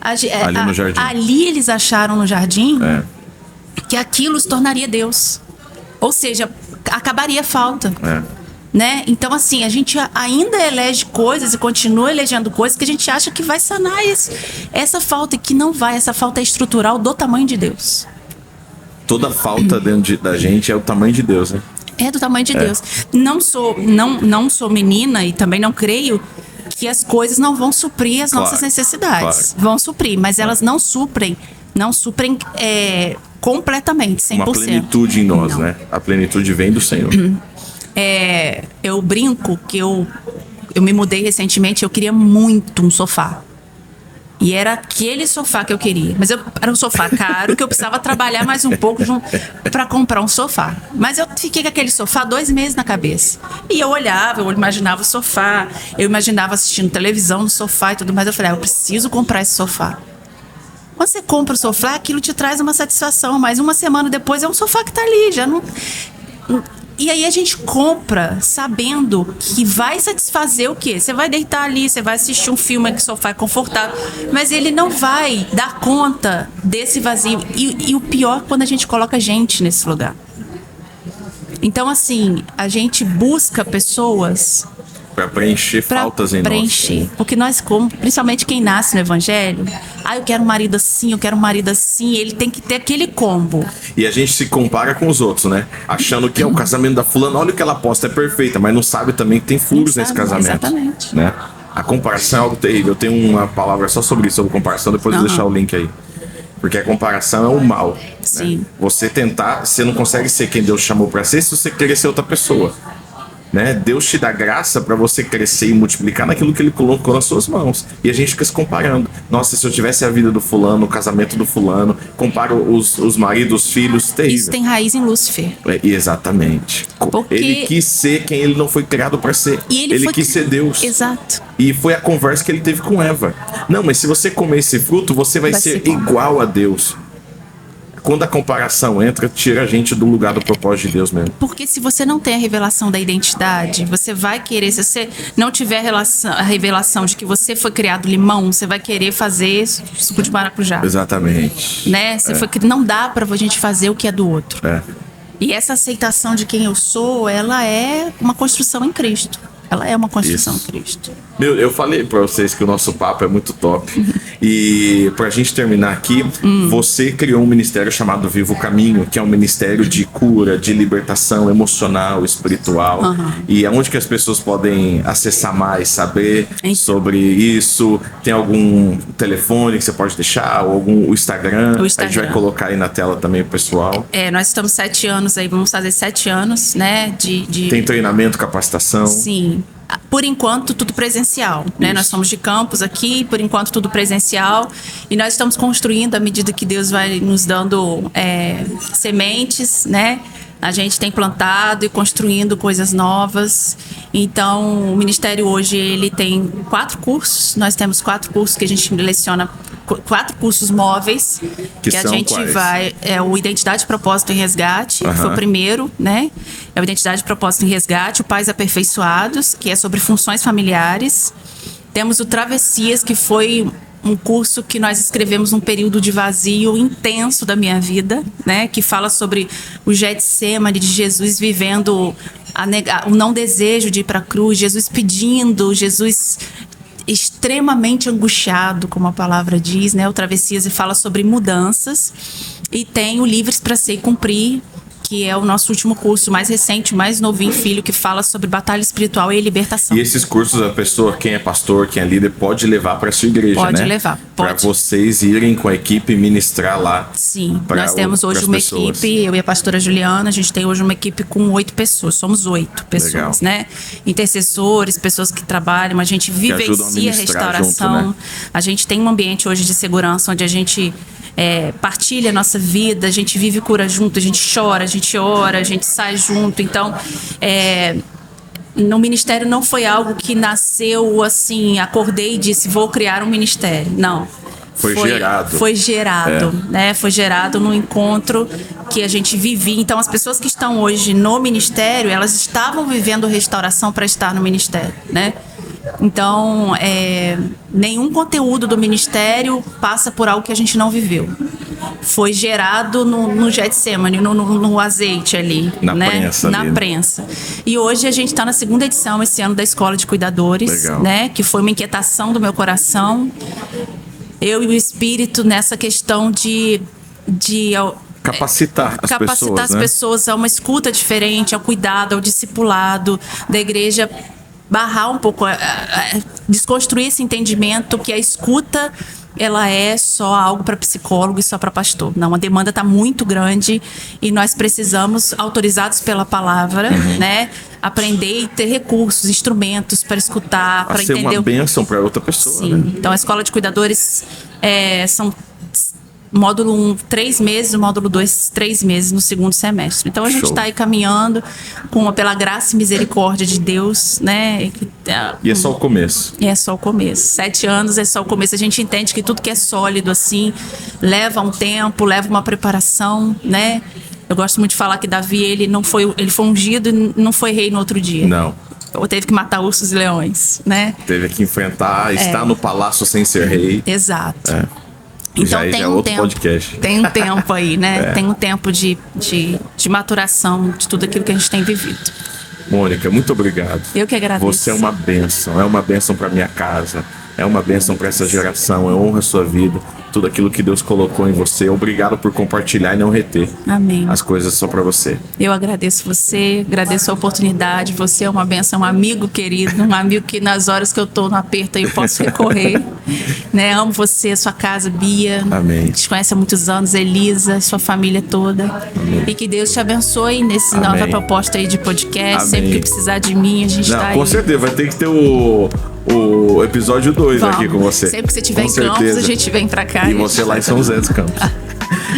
Ali no jardim. Ali eles acharam no jardim que aquilo se tornaria Deus. Ou seja, acabaria a falta. Né? Então, assim, a gente ainda elege coisas e continua elegendo coisas que a gente acha que vai sanar essa falta, e que não vai. Essa falta é estrutural do tamanho de Deus. Toda falta dentro da gente é o tamanho de Deus, né? É do tamanho de Deus. Não sou menina e também não creio que as coisas não vão suprir as nossas necessidades. Vão suprir, mas elas não suprem completamente, 100%. Uma plenitude em nós, né? A plenitude vem do Senhor. Eu brinco que eu me mudei recentemente, eu queria muito um sofá. E era aquele sofá que eu queria. Mas era um sofá caro, que eu precisava trabalhar mais um pouco para comprar um sofá. Mas eu fiquei com aquele sofá 2 meses na cabeça. E eu olhava, eu imaginava o sofá, eu imaginava assistindo televisão no sofá e tudo mais. Eu falei, eu preciso comprar esse sofá. Quando você compra o sofá, aquilo te traz uma satisfação. Mas uma semana depois é um sofá que tá ali, já não... E aí a gente compra sabendo que vai satisfazer o quê? Você vai deitar ali, você vai assistir um filme que o sofá é confortável, mas ele não vai dar conta desse vazio. E o pior é quando a gente coloca gente nesse lugar. Então, assim, a gente busca pessoas... Para preencher faltas em nós. Porque nós, principalmente quem nasce no evangelho, eu quero um marido assim, eu quero um marido assim, ele tem que ter aquele combo. E a gente se compara com os outros, né? Achando que é o casamento da fulana, olha o que ela posta, é perfeita, mas não sabe também que tem furos nesse casamento. Exatamente. Né? A comparação é algo terrível. Eu tenho uma palavra só sobre isso, sobre comparação, depois eu vou deixar o link aí. Porque a comparação é o mal. Sim. Né? Você não consegue ser quem Deus chamou para ser se você querer ser outra pessoa. Né? Deus te dá graça para você crescer e multiplicar naquilo que Ele colocou nas suas mãos. E a gente fica se comparando. Nossa, se eu tivesse a vida do fulano, o casamento do fulano, comparo os maridos, os filhos, terrível. Isso tem raiz em Lúcifer. Exatamente. Porque... Ele quis ser quem ele não foi criado para ser. Ele quis ser Deus. Exato. E foi a conversa que ele teve com Eva. Não, mas se você comer esse fruto, você vai ser igual a Deus. Quando a comparação entra, tira a gente do lugar do propósito de Deus mesmo. Porque se você não tem a revelação da identidade, você vai querer, se você não tiver a revelação de que você foi criado limão, você vai querer fazer suco de maracujá. Exatamente. Né? Não dá pra gente fazer o que é do outro. E essa aceitação de quem eu sou, ela é uma construção em Cristo. Ela é uma construção em Cristo. Eu falei pra vocês que o nosso papo é muito top. E pra gente terminar aqui, você criou um ministério chamado Vivo Caminho, que é um ministério de cura, de libertação emocional, espiritual. E aonde que as pessoas podem acessar mais, saber sobre isso? Tem algum telefone que você pode deixar? Ou o Instagram? A gente vai colocar aí na tela também pro pessoal. Nós estamos 7 anos aí, vamos fazer 7 anos, né? Tem treinamento, capacitação? Sim. Por enquanto, tudo presencial, né? Nós somos de campus aqui, por enquanto tudo presencial. E nós estamos construindo à medida que Deus vai nos dando sementes, né? A gente tem plantado e construindo coisas novas. Então, o Ministério hoje, ele tem 4 cursos. Nós temos 4 cursos que a gente leciona, 4 cursos móveis. Que a são gente quais? vai... o Identidade, Propósito e Resgate, que foi o primeiro, né? É o Identidade, Propósito e Resgate. O Pais Aperfeiçoados, que é sobre funções familiares. Temos o Travessias, que foi um curso que nós escrevemos num período de vazio intenso da minha vida, né? Que fala sobre o Getsemane de Jesus vivendo o não desejo de ir para a cruz, Jesus pedindo, Jesus extremamente angustiado, como a palavra diz, né? O Travessias fala sobre mudanças. E tem o Livres para Ser e Cumprir, que é o nosso último curso, mais recente, mais novinho, filho, que fala sobre batalha espiritual e libertação. E esses cursos, a pessoa, quem é pastor, quem é líder, pode levar para sua igreja, né? Pode levar, pode. Para vocês irem com a equipe e ministrar lá. Sim, nós temos hoje uma equipe, eu e a pastora Juliana, a gente tem hoje uma equipe com 8 pessoas, somos 8 pessoas, né? Intercessores, pessoas que trabalham, a gente vivencia a restauração, junto, né? A gente tem um ambiente hoje de segurança, onde a gente partilha a nossa vida, a gente vive cura junto, a gente chora, a gente ora, a gente sai junto. Então, no ministério não foi algo que nasceu assim, acordei e disse, vou criar um ministério. Não. Foi gerado. Foi gerado, né? Foi gerado no encontro que a gente vivia. Então, as pessoas que estão hoje no ministério, elas estavam vivendo restauração para estar no ministério, né? Então, nenhum conteúdo do ministério passa por algo que a gente não viveu. Foi gerado no Getsemane, no azeite ali. Na prensa. Na prensa. E hoje a gente está na 2ª edição esse ano da Escola de Cuidadores, né? Que foi uma inquietação do meu coração. Eu e o Espírito nessa questão de capacitar as pessoas a uma escuta diferente, ao cuidado, ao discipulado da igreja, barrar um pouco, desconstruir esse entendimento que a escuta ela é só algo para psicólogo e só para pastor. Não, a demanda está muito grande e nós precisamos, autorizados pela palavra, né, aprender e ter recursos, instrumentos para escutar, para entender. Ser uma bênção para outra pessoa. Sim. Né? Então, a Escola de Cuidadores são módulo 1, 3 meses, o módulo 2, 3 meses no 2º semestre. Então a gente está aí caminhando pela graça e misericórdia de Deus, né? E é só o começo. É só o começo. 7 anos é só o começo. A gente entende que tudo que é sólido assim leva um tempo, leva uma preparação, né? Eu gosto muito de falar que Davi, ele foi ungido e não foi rei no outro dia. Não. Ou teve que matar ursos e leões, né? Teve que enfrentar, estar no palácio sem ser rei. Exato. Então tem um tempo, podcast. Tem um tempo aí, né? Tem um tempo de maturação de tudo aquilo que a gente tem vivido. Mônica, muito obrigado. Eu que agradeço. Você é uma bênção para minha casa, é uma bênção para essa geração, eu honro a sua vida, tudo aquilo que Deus colocou em você. Obrigado por compartilhar e não reter. Amém. As coisas só para você. Eu agradeço você, agradeço a oportunidade. Você é uma bênção, um amigo querido, um amigo que nas horas que eu tô no aperto eu posso recorrer. Né? Amo você, sua casa, Bia. Amém. Te conhece há muitos anos, Elisa, sua família toda. Amém. E que Deus te abençoe nessa nova proposta aí de podcast. Amém. Sempre que precisar de mim, a gente tá aí. Com certeza, vai ter que ter o episódio 2 aqui com você. Sempre que você estiver em Campos, a gente vem pra cá. E você lá em São José dos Campos.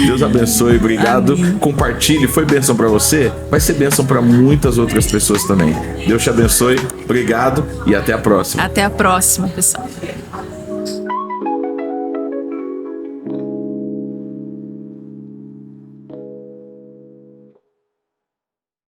Deus abençoe, obrigado. Amém. Compartilhe, foi bênção pra você? Vai ser bênção pra muitas outras pessoas também. Deus te abençoe, obrigado e até a próxima. Até a próxima, pessoal.